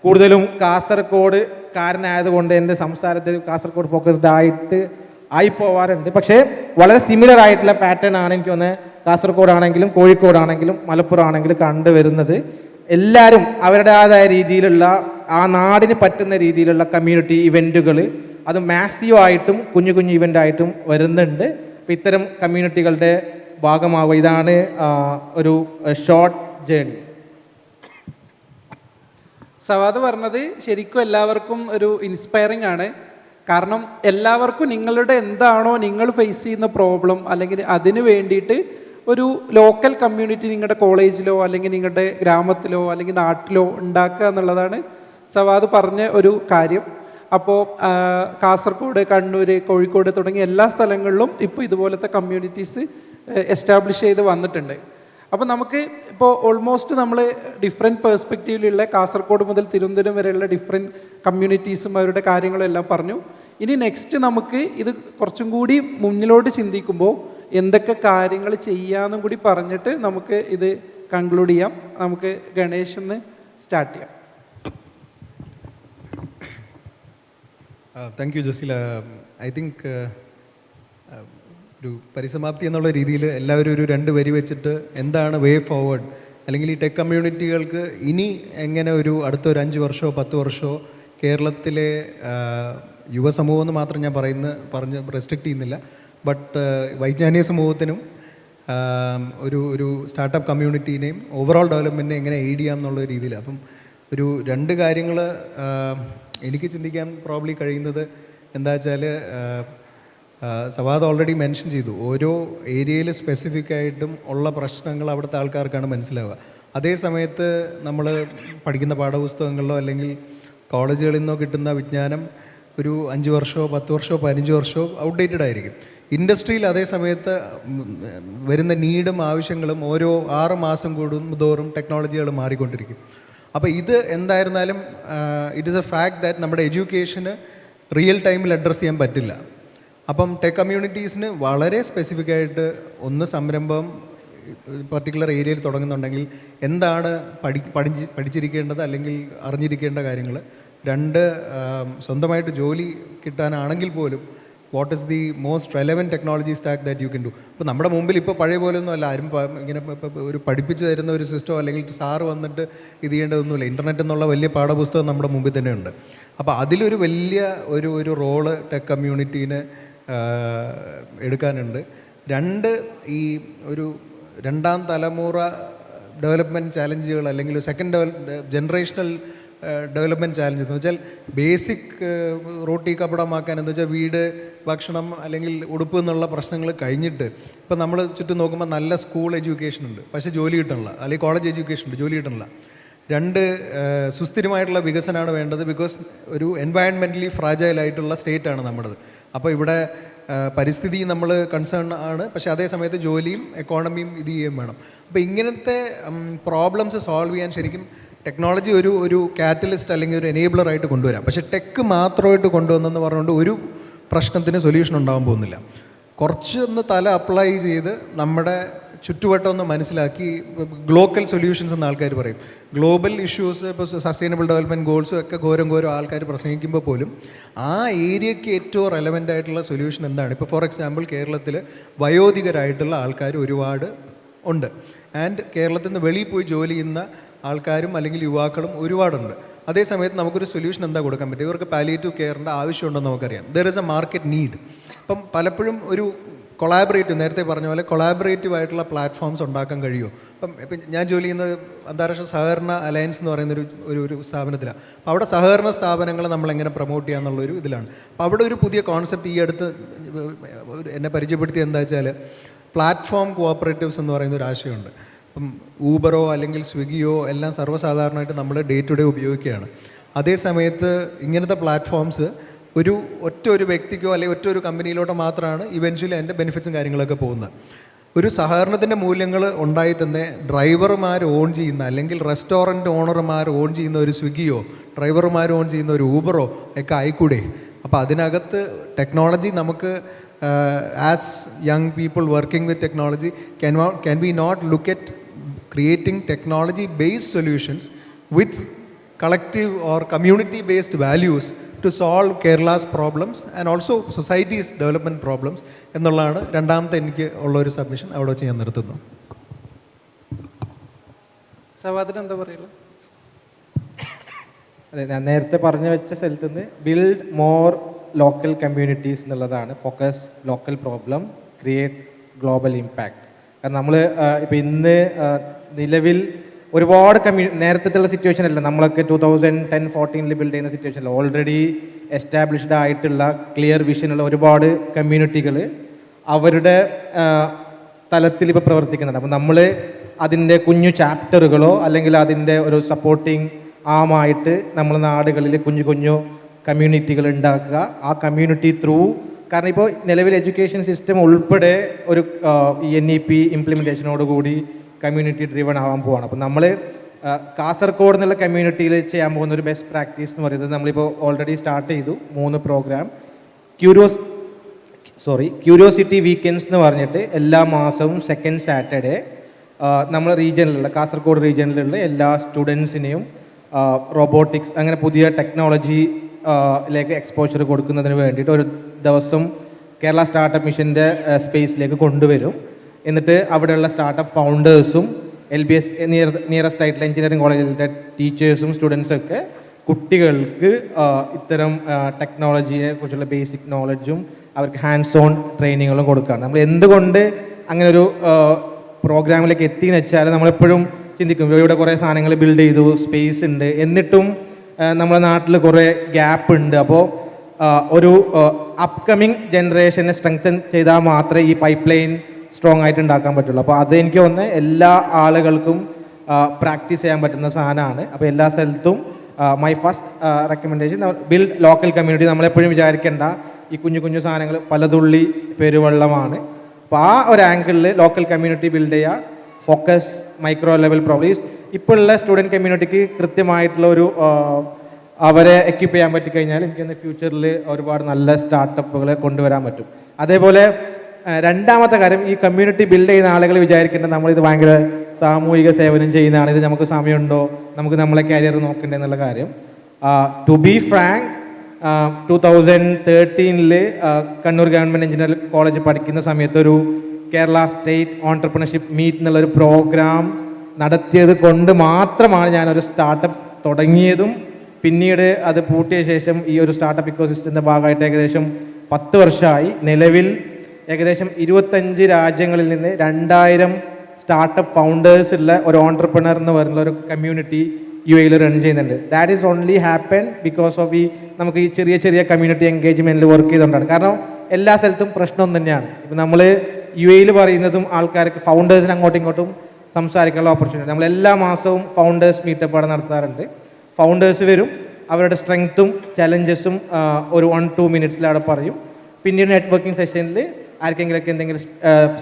കൂടുതലും കാസർഗോഡുകാരനായതുകൊണ്ട് എൻ്റെ സംസാരത്തിൽ കാസർഗോഡ് ഫോക്കസ്ഡ് ആയി പോവാറുണ്ട്. പക്ഷേ വളരെ സിമിലർ ആയിട്ടുള്ള പാറ്റേൺ ആണ് എനിക്ക് തോന്നുന്നത് കാസർഗോഡാണെങ്കിലും കോഴിക്കോടാണെങ്കിലും മലപ്പുറം ആണെങ്കിലും കണ്ടുവരുന്നത്. എല്ലാവരും അവരുടേതായ രീതിയിലുള്ള ആ നാടിന് പറ്റുന്ന രീതിയിലുള്ള കമ്മ്യൂണിറ്റി ഇവൻറ്റുകൾ അത് മാസീവായിട്ടും കുഞ്ഞു കുഞ്ഞു ഇവൻ്റായിട്ടും വരുന്നുണ്ട്. അപ്പോൾ ഇത്തരം കമ്മ്യൂണിറ്റികളുടെ ഭാഗമാവുക ഇതാണ് ഒരു ഷോർട്ട് ജേണി. സവാദ് പറഞ്ഞത് ശരിക്കും എല്ലാവർക്കും ഒരു ഇൻസ്പയറിംഗ് ആണ്. കാരണം എല്ലാവർക്കും നിങ്ങളുടെ എന്താണോ നിങ്ങൾ ഫേസ് ചെയ്യുന്ന പ്രോബ്ലം അല്ലെങ്കിൽ അതിന് വേണ്ടിയിട്ട് ഒരു ലോക്കൽ കമ്മ്യൂണിറ്റി നിങ്ങളുടെ കോളേജിലോ അല്ലെങ്കിൽ നിങ്ങളുടെ ഗ്രാമത്തിലോ അല്ലെങ്കിൽ നാട്ടിലോ ഉണ്ടാക്കുക എന്നുള്ളതാണ് സവാദ് പറഞ്ഞ ഒരു കാര്യം. അപ്പോൾ കാസർഗോഡ്, കണ്ണൂർ, കോഴിക്കോട് തുടങ്ങിയ എല്ലാ സ്ഥലങ്ങളിലും ഇപ്പോൾ ഇതുപോലത്തെ കമ്മ്യൂണിറ്റീസ് എസ്റ്റാബ്ലിഷ് ചെയ്ത് വന്നിട്ടുണ്ട്. അപ്പോൾ നമുക്ക് ഇപ്പോൾ ഓൾമോസ്റ്റ് നമ്മൾ ഡിഫറെൻറ്റ് പേഴ്സ്പെക്റ്റീവിലുള്ള കാസർഗോഡ് മുതൽ തിരുവനന്തപുരം വരെയുള്ള ഡിഫറെൻറ്റ് കമ്മ്യൂണിറ്റീസും അവരുടെ കാര്യങ്ങളും എല്ലാം പറഞ്ഞു. ഇനി നെക്സ്റ്റ് നമുക്ക് ഇത് കുറച്ചും കൂടി മുന്നിലോട്ട് ചിന്തിക്കുമ്പോൾ എന്തൊക്കെ കാര്യങ്ങൾ ചെയ്യാമെന്നും കൂടി പറഞ്ഞിട്ട് നമുക്ക് ഇത് കൺക്ലൂഡ് ചെയ്യാം. നമുക്ക് ഗണേശ് സ്റ്റാർട്ട് ചെയ്യാം. Thank you Jaseel. I think ഒരു പരിസമാപ്തി എന്നുള്ള രീതിയിൽ എല്ലാവരും ഒരു 2 വരി വെച്ചിട്ട് എന്താണ് വേ ഫോർവേഡ്, അല്ലെങ്കിൽ ഈ ടെക് കമ്മ്യൂണിറ്റികൾക്ക് ഇനി എങ്ങനെ ഒരു അടുത്തൊരു 5 വർഷമോ 10 വർഷമോ കേരളത്തിലെ യുവസമൂഹം എന്ന് മാത്രം ഞാൻ പറഞ്ഞ് റെസ്ട്രിക്റ്റ് ചെയ്യുന്നില്ല, ബട്ട് വൈജ്ഞാനിക സമൂഹത്തിനും ഒരു സ്റ്റാർട്ടപ്പ് കമ്മ്യൂണിറ്റീനെയും ഓവറോൾ ഡെവലപ്മെൻറ്റിനെ എങ്ങനെ എയ്ഡ് ചെയ്യാം എന്നുള്ള രീതിയിൽ. അപ്പം ഒരു 2 കാര്യങ്ങൾ എനിക്ക് ചിന്തിക്കാൻ പ്രോബ്ലി കഴിയുന്നത് എന്താ വെച്ചാൽ, സവാദ് ഓൾറെഡി മെൻഷൻ ചെയ്തു, ഓരോ ഏരിയയിൽ സ്പെസിഫിക് ആയിട്ടും ഉള്ള പ്രശ്നങ്ങൾ അവിടുത്തെ ആൾക്കാർക്കാണ് മനസ്സിലാവുക. അതേ സമയത്ത് നമ്മൾ പഠിക്കുന്ന പാഠപുസ്തകങ്ങളിലോ അല്ലെങ്കിൽ കോളേജുകളിൽ നിന്നോ കിട്ടുന്ന വിജ്ഞാനം ഒരു 5 വർഷമോ 10 വർഷമോ 15 വർഷമോ ഔട്ട്ഡേറ്റഡ് ആയിരിക്കും. ഇൻഡസ്ട്രിയിൽ അതേ സമയത്ത് വരുന്ന നീഡും ആവശ്യങ്ങളും ഓരോ 6 മാസം കൂടുന്തോറും ടെക്നോളജികൾ മാറിക്കൊണ്ടിരിക്കും. അപ്പോൾ ഇത് എന്തായിരുന്നാലും it is A fact that നമ്മുടെ എഡ്യൂക്കേഷന് റിയൽ ടൈമിൽ അഡ്രസ്സ് ചെയ്യാൻ പറ്റില്ല. അപ്പം ടെക് കമ്മ്യൂണിറ്റീസിന് വളരെ സ്പെസിഫിക് ആയിട്ട് ഒന്ന് സംരംഭം പർട്ടിക്കുലർ ഏരിയയിൽ തുടങ്ങുന്നുണ്ടെങ്കിൽ എന്താണ് പഠിച്ചിരിക്കേണ്ടത് അല്ലെങ്കിൽ അറിഞ്ഞിരിക്കേണ്ട കാര്യങ്ങൾ. 2, സ്വന്തമായിട്ട് ജോലി കിട്ടാനാണെങ്കിൽ പോലും what is the most relevant technology stack that you can do. ഇപ്പോൾ നമ്മുടെ മുമ്പിൽ ഇപ്പോൾ പഴയ പോലെയൊന്നും അല്ല, ആരും ഇങ്ങനെ ഒരു പഠിപ്പിച്ച് തരുന്ന ഒരു സിസ്റ്റമോ അല്ലെങ്കിൽ സാറ് വന്നിട്ട് ഇത് ചെയ്യേണ്ടതൊന്നുമില്ല. ഇൻ്റർനെറ്റ് എന്നുള്ള വലിയ പാഠപുസ്തകം നമ്മുടെ മുമ്പിൽ തന്നെ ഉണ്ട്. അപ്പോൾ അതിലൊരു വലിയ ഒരു റോള് ടെക് കമ്മ്യൂണിറ്റീന് എടുക്കാനുണ്ട്. 2, ഈ ഒരു 2ാം തലമുറ ഡെവലപ്മെൻറ്റ് ചാലഞ്ചുകൾ അല്ലെങ്കിൽ സെക്കൻഡ് ജനറേഷണൽ ഡെവലപ്മെൻറ്റ് ചാലഞ്ചസ് എന്ന് വെച്ചാൽ ബേസിക് റോട്ടി കപ്പടമാക്കാൻ എന്ന് വെച്ചാൽ വീട്, ഭക്ഷണം അല്ലെങ്കിൽ ഉടുപ്പ് എന്നുള്ള പ്രശ്നങ്ങൾ കഴിഞ്ഞിട്ട് ഇപ്പം നമ്മൾ ചുറ്റും നോക്കുമ്പോൾ നല്ല സ്കൂൾ എഡ്യൂക്കേഷൻ ഉണ്ട്, പക്ഷേ ജോലി കിട്ടണില്ല, അല്ലെങ്കിൽ കോളേജ് എഡ്യൂക്കേഷൻ ഉണ്ട്, ജോലി കിട്ടണില്ല. 2, സുസ്ഥിരമായിട്ടുള്ള വികസനമാണ് വേണ്ടത്. ബിക്കോസ് ഒരു എൻവയൺമെൻ്റലി ഫ്രാജൈലായിട്ടുള്ള സ്റ്റേറ്റാണ് നമ്മുടേത്. അപ്പോൾ ഇവിടെ പരിസ്ഥിതി നമ്മൾ കൺസേൺ ആണ്, പക്ഷേ അതേ സമയത്ത് ജോലിയും എക്കോണമിയും ഇത് ചെയ്യുകയും വേണം. അപ്പോൾ ഇങ്ങനത്തെ പ്രോബ്ലംസ് സോൾവ് ചെയ്യാൻ ശരിക്കും ടെക്നോളജി ഒരു കാറ്റലിസ്റ്റ് അല്ലെങ്കിൽ ഒരു എനേബിളറായിട്ട് കൊണ്ടുവരാം. പക്ഷേ ടെക്ക് മാത്രമായിട്ട് കൊണ്ടുവന്നെന്ന് പറഞ്ഞുകൊണ്ട് ഒരു പ്രശ്നത്തിന് സൊല്യൂഷൻ ഉണ്ടാകാൻ പോകുന്നില്ല. കുറച്ചൊന്ന് തല അപ്ലൈ ചെയ്ത് നമ്മുടെ ചുറ്റുവട്ടം ഒന്ന് മനസ്സിലാക്കി ഗ്ലോക്കൽ സൊല്യൂഷൻസ് എന്ന് ആൾക്കാർ പറയും. ഗ്ലോബൽ ഇഷ്യൂസ് ഇപ്പോൾ സസ്റ്റൈനബിൾ ഡെവലപ്മെൻറ്റ് ഗോൾസും ഒക്കെ ഘോരം ആൾക്കാർ പ്രസംഗിക്കുമ്പോൾ പോലും ആ ഏരിയയ്ക്ക് ഏറ്റവും റെലവൻ്റ് ആയിട്ടുള്ള സൊല്യൂഷൻ എന്താണ്? ഇപ്പോൾ ഫോർ എക്സാമ്പിൾ കേരളത്തിൽ വയോധികരായിട്ടുള്ള ആൾക്കാർ ഒരുപാട് ഉണ്ട്. ആൻഡ് കേരളത്തിൽ നിന്ന് വെളിയിൽ പോയി ജോലി ചെയ്യുന്ന ആൾക്കാരും അല്ലെങ്കിൽ യുവാക്കളും ഒരുപാടുണ്ട്. അതേസമയത്ത് നമുക്കൊരു സൊല്യൂഷൻ എന്താ കൊടുക്കാൻ പറ്റും? ഇവർക്ക് പാലിയേറ്റീവ് കെയറിൻ്റെ ആവശ്യമുണ്ടെന്ന് നമുക്കറിയാം. There is A market need. അപ്പം പലപ്പോഴും ഒരു കൊളാബറേറ്റീവ്, നേരത്തെ പറഞ്ഞ പോലെ കൊളാബറേറ്റീവ് ആയിട്ടുള്ള പ്ലാറ്റ്ഫോംസ് ഉണ്ടാക്കാൻ കഴിയുമോ? ഇപ്പം ഞാൻ ജോലി ചെയ്യുന്നത് അന്താരാഷ്ട്ര സഹകരണ അലയൻസ് എന്ന് പറയുന്ന ഒരു സ്ഥാപനത്തിലാണ്. അപ്പോൾ അവിടെ സഹകരണ സ്ഥാപനങ്ങൾ നമ്മളെങ്ങനെ പ്രൊമോട്ട് ചെയ്യുക എന്നുള്ളൊരു ഇതിലാണ്. അപ്പോൾ അവിടെ ഒരു പുതിയ കോൺസെപ്റ്റ് ഈ അടുത്ത് എന്നെ പരിചയപ്പെടുത്തിയത് എന്താ വെച്ചാൽ പ്ലാറ്റ്ഫോം കോഓപ്പറേറ്റീവ്സ് എന്ന് പറയുന്ന ഒരു ആശയമുണ്ട്. ഇപ്പം ഊബറോ അല്ലെങ്കിൽ സ്വിഗ്ഗിയോ എല്ലാം സർവ്വസാധാരണമായിട്ട് നമ്മൾ ഡേ ടു ഡേ ഉപയോഗിക്കുകയാണ്. അതേ സമയത്ത് ഇങ്ങനത്തെ പ്ലാറ്റ്ഫോംസ് ഒരു വ്യക്തിക്കോ അല്ലെങ്കിൽ ഒരു കമ്പനിയിലോട്ടോ മാത്രമാണ് ഇവൻച്വലി അതിൻ്റെ ബെനിഫിറ്റ്സും കാര്യങ്ങളൊക്കെ പോകുന്നത്. ഒരു സഹകരണത്തിൻ്റെ മൂല്യങ്ങൾ ഉണ്ടായി തന്നെ ഡ്രൈവർമാർ ഓൺ ചെയ്യുന്ന അല്ലെങ്കിൽ റെസ്റ്റോറൻറ്റ് ഓണർമാർ ഓൺ ചെയ്യുന്ന ഒരു സ്വിഗ്ഗിയോ ഡ്രൈവർമാർ ഓൺ ചെയ്യുന്ന ഒരു ഊബറോ ഒക്കെ ആയിക്കൂടെ? അപ്പോൾ അതിനകത്ത് ടെക്നോളജി നമുക്ക് as young people working with technology can we not look at creating technology based solutions with collective or community based values to solve Kerala's problems and also society's development problems എന്നുള്ളതാണ് രണ്ടാമത്തെ എനിക്ക് ഉള്ളൊരു സബ്മിഷൻ. അവിടെ വെച്ച് ഞാൻ നിർത്തുന്നു. സവാദിന് എന്താ പറയുക? അതെ, ഞാൻ നേരത്തെ പറഞ്ഞു വെച്ച സ്ഥലത്ത് നിന്ന് ബിൽഡ് മോർ ലോക്കൽ കമ്മ്യൂണിറ്റീസ് എന്നുള്ളതാണ്. Focus local problem, create global impact. കാരണം നമ്മൾ ഇപ്പോൾ ഇന്ന് നിലവിൽ ഒരുപാട് നേരത്തെ സിറ്റുവേഷൻ അല്ല, നമ്മളൊക്കെ 2010-14 ബിൽഡ് ചെയ്യുന്ന സിറ്റുവേഷനിൽ ഓൾറെഡി എസ്റ്റാബ്ലിഷ്ഡ് ആയിട്ടുള്ള ക്ലിയർ വിഷനുള്ള ഒരുപാട് കമ്മ്യൂണിറ്റികൾ അവരുടെ തലത്തിൽ ഇപ്പോൾ പ്രവർത്തിക്കുന്നുണ്ട്. അപ്പോൾ നമ്മൾ അതിൻ്റെ കുഞ്ഞു ചാപ്റ്ററുകളോ അല്ലെങ്കിൽ അതിൻ്റെ ഒരു സപ്പോർട്ടിങ് ആമായിട്ട് നമ്മൾ നാടുകളിൽ കുഞ്ഞു കമ്മ്യൂണിറ്റികൾ ഉണ്ടാക്കുക. ആ കമ്മ്യൂണിറ്റി ത്രൂ, കാരണം ഇപ്പോൾ നിലവിൽ എഡ്യൂക്കേഷൻ സിസ്റ്റം ഉൾപ്പെടെ ഒരു NEP ഇംപ്ലിമെൻറ്റേഷനോടുകൂടി കമ്മ്യൂണിറ്റി ഡ്രിവൺ ആവാൻ പോവാണ്. അപ്പോൾ നമ്മൾ കാസർഗോഡ് എന്നുള്ള കമ്മ്യൂണിറ്റിയിൽ ചെയ്യാൻ പോകുന്ന ഒരു ബെസ്റ്റ് പ്രാക്ടീസ് എന്ന് പറയുന്നത് നമ്മളിപ്പോൾ ഓൾറെഡി സ്റ്റാർട്ട് ചെയ്തു 3 പ്രോഗ്രാം. ക്യൂരിയോസിറ്റി വീക്കെൻഡ്സ് എന്ന് പറഞ്ഞിട്ട് എല്ലാ മാസവും സെക്കൻഡ് സാറ്റർഡേ നമ്മൾ റീജിയനിലുള്ള കാസർഗോഡ് റീജിയനിലുള്ള എല്ലാ സ്റ്റുഡൻസിനെയും റോബോട്ടിക്സ് അങ്ങനെ പുതിയ ടെക്നോളജിയിലേക്ക് എക്സ്പോഷർ കൊടുക്കുന്നതിന് വേണ്ടിയിട്ട് ഒരു ദിവസം കേരള സ്റ്റാർട്ടപ്പ് മിഷൻ്റെ സ്പേസിലേക്ക് കൊണ്ടുവരും. എന്നിട്ട് അവിടെയുള്ള സ്റ്റാർട്ടപ്പ് ഫൗണ്ടേഴ്സും LBS നിയറസ്റ്റ് ആയിട്ടുള്ള എഞ്ചിനീയറിംഗ് കോളേജിലെ ടീച്ചേഴ്സും സ്റ്റുഡൻസൊക്കെ കുട്ടികൾക്ക് ഇത്തരം ടെക്നോളജിയെ കുറിച്ചുള്ള ബേസിക് നോളജും അവർക്ക് ഹാൻഡ്സ് ഓൺ ട്രെയിനിങ്ങുകളും കൊടുക്കുകയാണ്. നമ്മൾ എന്തുകൊണ്ട് അങ്ങനെ ഒരു പ്രോഗ്രാമിലേക്ക് എത്തിയെന്ന് വെച്ചാൽ നമ്മളെപ്പോഴും ചിന്തിക്കും ഇവിടെ കുറേ സാധനങ്ങൾ ബിൽഡ് ചെയ്തു, സ്പേസ് ഉണ്ട്, എന്നിട്ടും നമ്മുടെ നാട്ടിൽ കുറേ ഗ്യാപ്പ് ഉണ്ട്. അപ്പോൾ ഒരു അപ്കമിങ് ജനറേഷനെ സ്ട്രെങ്തൻ ചെയ്താൽ മാത്രമേ ഈ പൈപ്പ് ലൈൻ സ്ട്രോങ് ആയിട്ട് ഉണ്ടാക്കാൻ പറ്റുള്ളൂ. അപ്പോൾ അത് എനിക്ക് തോന്നുന്നത് എല്ലാ ആളുകൾക്കും പ്രാക്ടീസ് ചെയ്യാൻ പറ്റുന്ന സാധനമാണ്. അപ്പോൾ എല്ലാ സ്ഥലത്തും my first recommendation build local community. നമ്മളെപ്പോഴും വിചാരിക്കേണ്ട ഈ കുഞ്ഞു സാധനങ്ങൾ പലതുള്ളി പെരുവെള്ളമാണ്. അപ്പോൾ ആ ഒരു ആംഗിളിൽ ലോക്കൽ കമ്മ്യൂണിറ്റി ബിൽഡ് ചെയ്യുക, ഫോക്കസ് മൈക്രോ ലെവൽ പ്രോബ്ലംസ്. ഇപ്പോൾ ഉള്ള സ്റ്റുഡൻറ്റ് കമ്മ്യൂണിറ്റിക്ക് കൃത്യമായിട്ടുള്ള ഒരു അവരെ എക്വിപ്പ് ചെയ്യാൻ പറ്റിക്കഴിഞ്ഞാൽ എനിക്കൊന്ന് ഫ്യൂച്ചറിൽ ഒരുപാട് നല്ല സ്റ്റാർട്ടപ്പുകളെ കൊണ്ടുവരാൻ പറ്റും. അതേപോലെ രണ്ടാമത്തെ കാര്യം, ഈ കമ്മ്യൂണിറ്റി ബിൽഡ് ചെയ്യുന്ന ആളുകൾ വിചാരിക്കേണ്ടത് നമ്മളിത് ഭയങ്കര സാമൂഹിക സേവനം ചെയ്യുന്നതാണ്, ഇത് നമുക്ക് സമയമുണ്ടോ, നമുക്ക് നമ്മളെ കരിയർ നോക്കണ്ടേ എന്നുള്ള കാര്യം. To be frank, 2013 Kannur government engineering college പഠിക്കുന്ന സമയത്ത് ഒരു കേരള സ്റ്റേറ്റ് ഓൺടർപ്രണർഷിപ്പ് മീറ്റ് എന്നുള്ളൊരു പ്രോഗ്രാം നടത്തിയത് കൊണ്ട് മാത്രമാണ് ഞാനൊരു സ്റ്റാർട്ടപ്പ് തുടങ്ങിയതും പിന്നീട് അത് പൂട്ടിയ ശേഷം ഈ ഒരു സ്റ്റാർട്ടപ്പ് ഇക്കോസിസ്റ്റത്തിൻ്റെ ഭാഗമായിട്ട് ഏകദേശം 10 വർഷമായി. നിലവിൽ ഏകദേശം 25 രാജ്യങ്ങളിൽ നിന്ന് 2000 സ്റ്റാർട്ടപ്പ് ഫൗണ്ടേഴ്സ് ഉള്ള ഒരു ഓൺടർപ്രണർ എന്ന് പറയുന്ന ഒരു കമ്മ്യൂണിറ്റി UAE റൺ ചെയ്യുന്നുണ്ട്. That is only happen because of നമുക്ക് ഈ ചെറിയ ചെറിയ കമ്മ്യൂണിറ്റി എൻഗേജ്മെൻറ്റിൽ വർക്ക് ചെയ്തുകൊണ്ടാണ്. കാരണം എല്ലാ സ്ഥലത്തും പ്രശ്നം തന്നെയാണ്. ഇപ്പം നമ്മൾ UAE പറയുന്നതും ആൾക്കാർക്ക് ഫൗണ്ടേഴ്സിന് അങ്ങോട്ടും ഇങ്ങോട്ടും സംസാരിക്കാനുള്ള ഓപ്പർച്യൂണിറ്റി. നമ്മൾ എല്ലാ മാസവും ഫൗണ്ടേഴ്സ് മീറ്റപ്പ് അവിടെ നടത്താറുണ്ട്. ഫൗണ്ടേഴ്സ് വരും, അവരുടെ സ്ട്രെങ്ത്തും ചലഞ്ചസും ഒരു 1-2 മിനിറ്റ്സിൽ അവിടെ പറയും. പിന്നീട് നെറ്റ്വർക്കിംഗ് സെഷനിൽ ആർക്കെങ്കിലൊക്കെ എന്തെങ്കിലും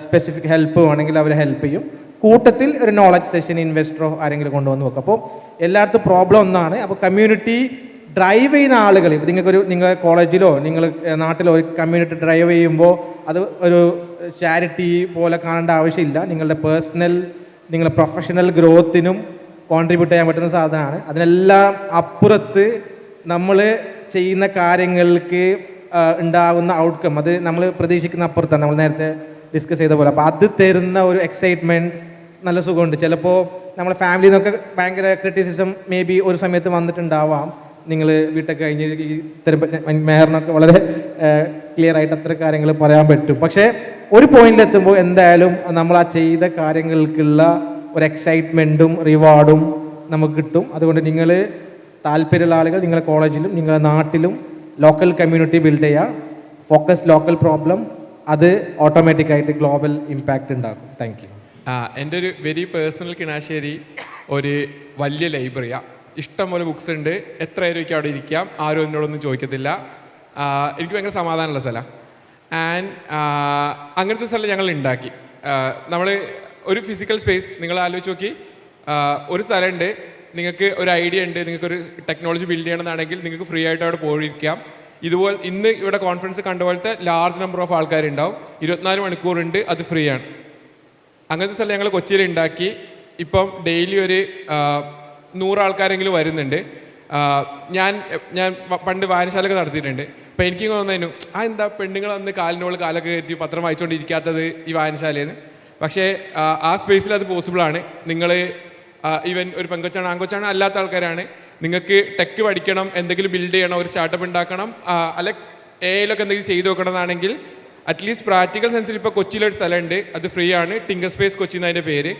സ്പെസിഫിക് ഹെൽപ്പ് വേണമെങ്കിൽ അവർ ഹെൽപ്പ് ചെയ്യും. കൂട്ടത്തിൽ ഒരു നോളജ് സെഷൻ ഇൻവെസ്റ്ററോ ആരെങ്കിലും കൊണ്ടുവന്ന് വെക്കും. അപ്പോൾ എല്ലായിടത്തും പ്രോബ്ലം ഒന്നാണ്. അപ്പോൾ കമ്മ്യൂണിറ്റി ഡ്രൈവ് ചെയ്യുന്ന ആളുകൾ, ഇപ്പോൾ നിങ്ങളുടെ കോളേജിലോ നിങ്ങൾ നാട്ടിലോ ഒരു കമ്മ്യൂണിറ്റി ഡ്രൈവ് ചെയ്യുമ്പോൾ അത് ഒരു ചാരിറ്റി പോലെ കാണേണ്ട ആവശ്യമില്ല. നിങ്ങളുടെ പേഴ്സണൽ, നിങ്ങളുടെ പ്രൊഫഷണൽ ഗ്രോത്തിനും കോൺട്രിബ്യൂട്ട് ചെയ്യാൻ പറ്റുന്ന സാധനമാണ്. അതിനെല്ലാം അപ്പുറത്ത് നമ്മൾ ചെയ്യുന്ന കാര്യങ്ങൾക്ക് ഉണ്ടാകുന്ന ഔട്ട്കം അത് നമ്മൾ പ്രതീക്ഷിക്കുന്ന അപ്പുറത്താണ്. നമ്മൾ നേരത്തെ ഡിസ്കസ് ചെയ്ത പോലെ. അപ്പോൾ അത് തരുന്ന ഒരു എക്സൈറ്റ്മെൻറ്റ്, നല്ല സുഖമുണ്ട്. ചിലപ്പോൾ നമ്മളെ ഫാമിലിയിൽ നിന്നൊക്കെ ഭയങ്കര ക്രിറ്റിസിസം മേ ബി ഒരു സമയത്ത് വന്നിട്ടുണ്ടാവാം. നിങ്ങൾ വീട്ടൊക്കെ കഴിഞ്ഞ് ഇത്തരം മേയറിനൊക്കെ വളരെ ക്ലിയർ ആയിട്ട് അത്ര കാര്യങ്ങൾ പറയാൻ പറ്റും. പക്ഷേ ഒരു പോയിന്റിലെത്തുമ്പോൾ എന്തായാലും നമ്മൾ ആ ചെയ്ത കാര്യങ്ങൾക്കുള്ള ഒരു എക്സൈറ്റ്മെൻറ്റും റിവാർഡും നമുക്ക് കിട്ടും. അതുകൊണ്ട് നിങ്ങൾ താല്പര്യമുള്ള ആളുകൾ നിങ്ങളുടെ കോളേജിലും നിങ്ങളുടെ നാട്ടിലും ലോക്കൽ കമ്മ്യൂണിറ്റി ബിൽഡ് ചെയ്യുക. ഫോക്കസ് ലോക്കൽ പ്രോബ്ലം, അത് ഓട്ടോമാറ്റിക്കായിട്ട് ഗ്ലോബൽ ഇമ്പാക്റ്റ് ഉണ്ടാക്കും. Thank you. എൻ്റെ ഒരു വെരി പേഴ്സണൽ കിണാശ്ശേരി ഒരു വലിയ ലൈബ്രറിയാണ്. ഇഷ്ടംപോലെ ബുക്സ് ഉണ്ട്. എത്ര രൂപയ്ക്ക് അവിടെ ഇരിക്കാം, ആരും എന്നോടൊന്നും ചോദിക്കത്തില്ല. എനിക്ക് ഭയങ്കര സമാധാനമുള്ള സ്ഥലമാണ്. ആൻഡ് അങ്ങനത്തെ സ്ഥലം ഞങ്ങൾ ഉണ്ടാക്കി. നമ്മൾ ഒരു ഫിസിക്കൽ സ്പേസ് നിങ്ങൾ ആലോചിച്ച് നോക്കി, ഒരു സ്ഥലമുണ്ട്, നിങ്ങൾക്ക് ഒരു ഐഡിയ ഉണ്ട്, നിങ്ങൾക്കൊരു ടെക്നോളജി ബിൽഡ് ചെയ്യണമെന്നാണെങ്കിൽ നിങ്ങൾക്ക് ഫ്രീ ആയിട്ട് അവിടെ പോയിരിക്കാം. ഇതുപോലെ ഇന്ന് ഇവിടെ കോൺഫറൻസ് കണ്ട പോലത്തെ ലാർജ് നമ്പർ ഓഫ് ആൾക്കാരുണ്ടാവും. 24 മണിക്കൂറുണ്ട്, അത് ഫ്രീ ആണ്. അങ്ങനത്തെ സ്ഥലം ഞങ്ങൾ കൊച്ചിയിൽ ഉണ്ടാക്കി. ഇപ്പം ഡെയിലി ഒരു 100 ആൾക്കാരെങ്കിലും വരുന്നുണ്ട്. ഞാൻ പണ്ട് വായനശാലയൊക്കെ നടത്തിയിട്ടുണ്ട്. അപ്പം എനിക്ക് തോന്നുന്നു എന്താ പെണ്ണുങ്ങൾ വന്ന് കാലിനോട് കാലൊക്കെ കയറ്റി പത്രം വായിച്ചുകൊണ്ടിരിക്കാത്തത് ഈ വായനശാലയിൽ. പക്ഷേ ആ സ്പേസിൽ അത് പോസിബിളാണ്. നിങ്ങൾ ഈവൻ ഒരു പെങ്കൊച്ചാണ് ആങ്കൊച്ചാണ് അല്ലാത്ത ആൾക്കാരാണ്, നിങ്ങൾക്ക് ടെക് പഠിക്കണം, എന്തെങ്കിലും ബിൽഡ് ചെയ്യണം, ഒരു സ്റ്റാർട്ടപ്പ് ഉണ്ടാക്കണം, അല്ലെ എയിലൊക്കെ എന്തെങ്കിലും ചെയ്ത് നോക്കണം എന്നാണെങ്കിൽ അറ്റ്ലീസ്റ്റ് പ്രാക്ടിക്കൽ സെൻസിൽ ഇപ്പോൾ കൊച്ചിയിലൊരു സ്ഥലമുണ്ട്, അത് ഫ്രീ ആണ്. ടിങ്കർ സ്പേസ് കൊച്ചി എന്നതിൻ്റെ പേര്.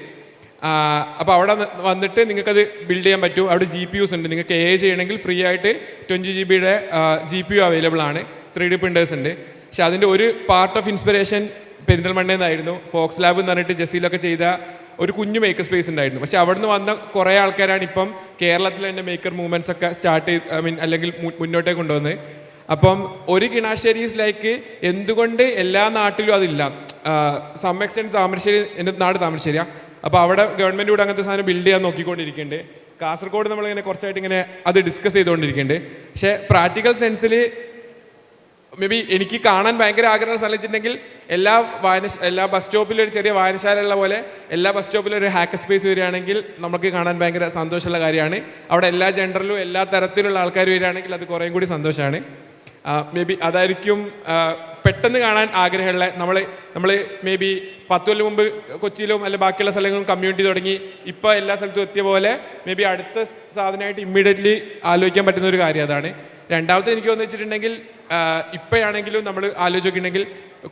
അപ്പോൾ അവിടെ വന്നിട്ട് നിങ്ങൾക്കത് ബിൽഡ് ചെയ്യാൻ പറ്റും. അവിടെ GPUs ഉണ്ട്. നിങ്ങൾക്ക് ചെയ്യണമെങ്കിൽ ഫ്രീ ആയിട്ട് 20 GB GPU അവൈലബിൾ ആണ്. 3D പ്രിൻറ്റേഴ്സ് ഉണ്ട്. പക്ഷെ അതിൻ്റെ ഒരു പാർട്ട് ഓഫ് ഇൻസ്പിറേഷൻ പെരിന്തൽമണ്ണയിൽ നിന്നായിരുന്നു. ഫോക്സ് ലാബ് എന്ന് പറഞ്ഞിട്ട് ജസീലൊക്കെ ചെയ്ത ഒരു കുഞ്ഞു മേക്കർ സ്പേസ് ഉണ്ടായിരുന്നു. പക്ഷെ അവിടുന്ന് വന്ന കുറേ ആൾക്കാരാണ് ഇപ്പം കേരളത്തിൽ തന്നെ മേക്കർ മൂവ്മെൻറ്റ്സ് ഒക്കെ സ്റ്റാർട്ട് ചെയ്ത് അല്ലെങ്കിൽ മുന്നോട്ടേക്ക് കൊണ്ടുവന്ന്. അപ്പം ഒരു കിണാശ്ശേരീസ് ലൈക്ക് എന്തുകൊണ്ട് എല്ലാ നാട്ടിലും അതില്ല. സം എക്സ്റ്റെൻറ്റ് താമരശ്ശേരി, എൻ്റെ നാട് താമരശ്ശേരിയാണ്. അപ്പോൾ അവിടെ ഗവൺമെൻറ് കൂടെ അങ്ങനത്തെ സാധനം ബിൽഡ് ചെയ്യാൻ നോക്കിക്കൊണ്ടിരിക്കുന്നുണ്ട്. കാസർഗോഡ് നമ്മളിങ്ങനെ കുറച്ചായിട്ട് ഇങ്ങനെ അത് ഡിസ്കസ് ചെയ്തുകൊണ്ടിരിക്കുന്നുണ്ട്. പക്ഷേ പ്രാക്ടിക്കൽ സെൻസിൽ മേ ബി എനിക്ക് കാണാൻ ഭയങ്കര ആഗ്രഹം സ്ഥലിച്ചിട്ടുണ്ടെങ്കിൽ എല്ലാ ബസ് സ്റ്റോപ്പിലും ഒരു ചെറിയ വായനശാല ഉള്ള പോലെ എല്ലാ ബസ് സ്റ്റോപ്പിലും ഒരു ഹാക്കർ സ്പേസ് വരികയാണെങ്കിൽ നമുക്ക് കാണാൻ ഭയങ്കര സന്തോഷമുള്ള കാര്യമാണ്. അവിടെ എല്ലാ ജെൻഡറിലും എല്ലാ തരത്തിലുള്ള ആൾക്കാർ വരികയാണെങ്കിൽ അത് കുറേയും കൂടി സന്തോഷമാണ്. മേ ബി അതായിരിക്കും പെട്ടെന്ന് കാണാൻ ആഗ്രഹമുള്ള. നമ്മൾ മേ ബി 10 കൊല്ലം മുമ്പ് കൊച്ചിയിലും അല്ലെ ബാക്കിയുള്ള സ്ഥലങ്ങളും കമ്മ്യൂണിറ്റി തുടങ്ങി ഇപ്പോൾ എല്ലാ സ്ഥലത്തും എത്തിയ പോലെ മേ ബി അടുത്ത സാധനമായിട്ട് ഇമ്മീഡിയറ്റ്ലി ആലോചിക്കാൻ പറ്റുന്ന ഒരു കാര്യം അതാണ്. രണ്ടാമത്തെ എനിക്ക് തോന്നുന്നു വെച്ചിട്ടുണ്ടെങ്കിൽ ഇപ്പോഴാണെങ്കിലും നമ്മൾ ആലോചിക്കുന്നുണ്ടെങ്കിൽ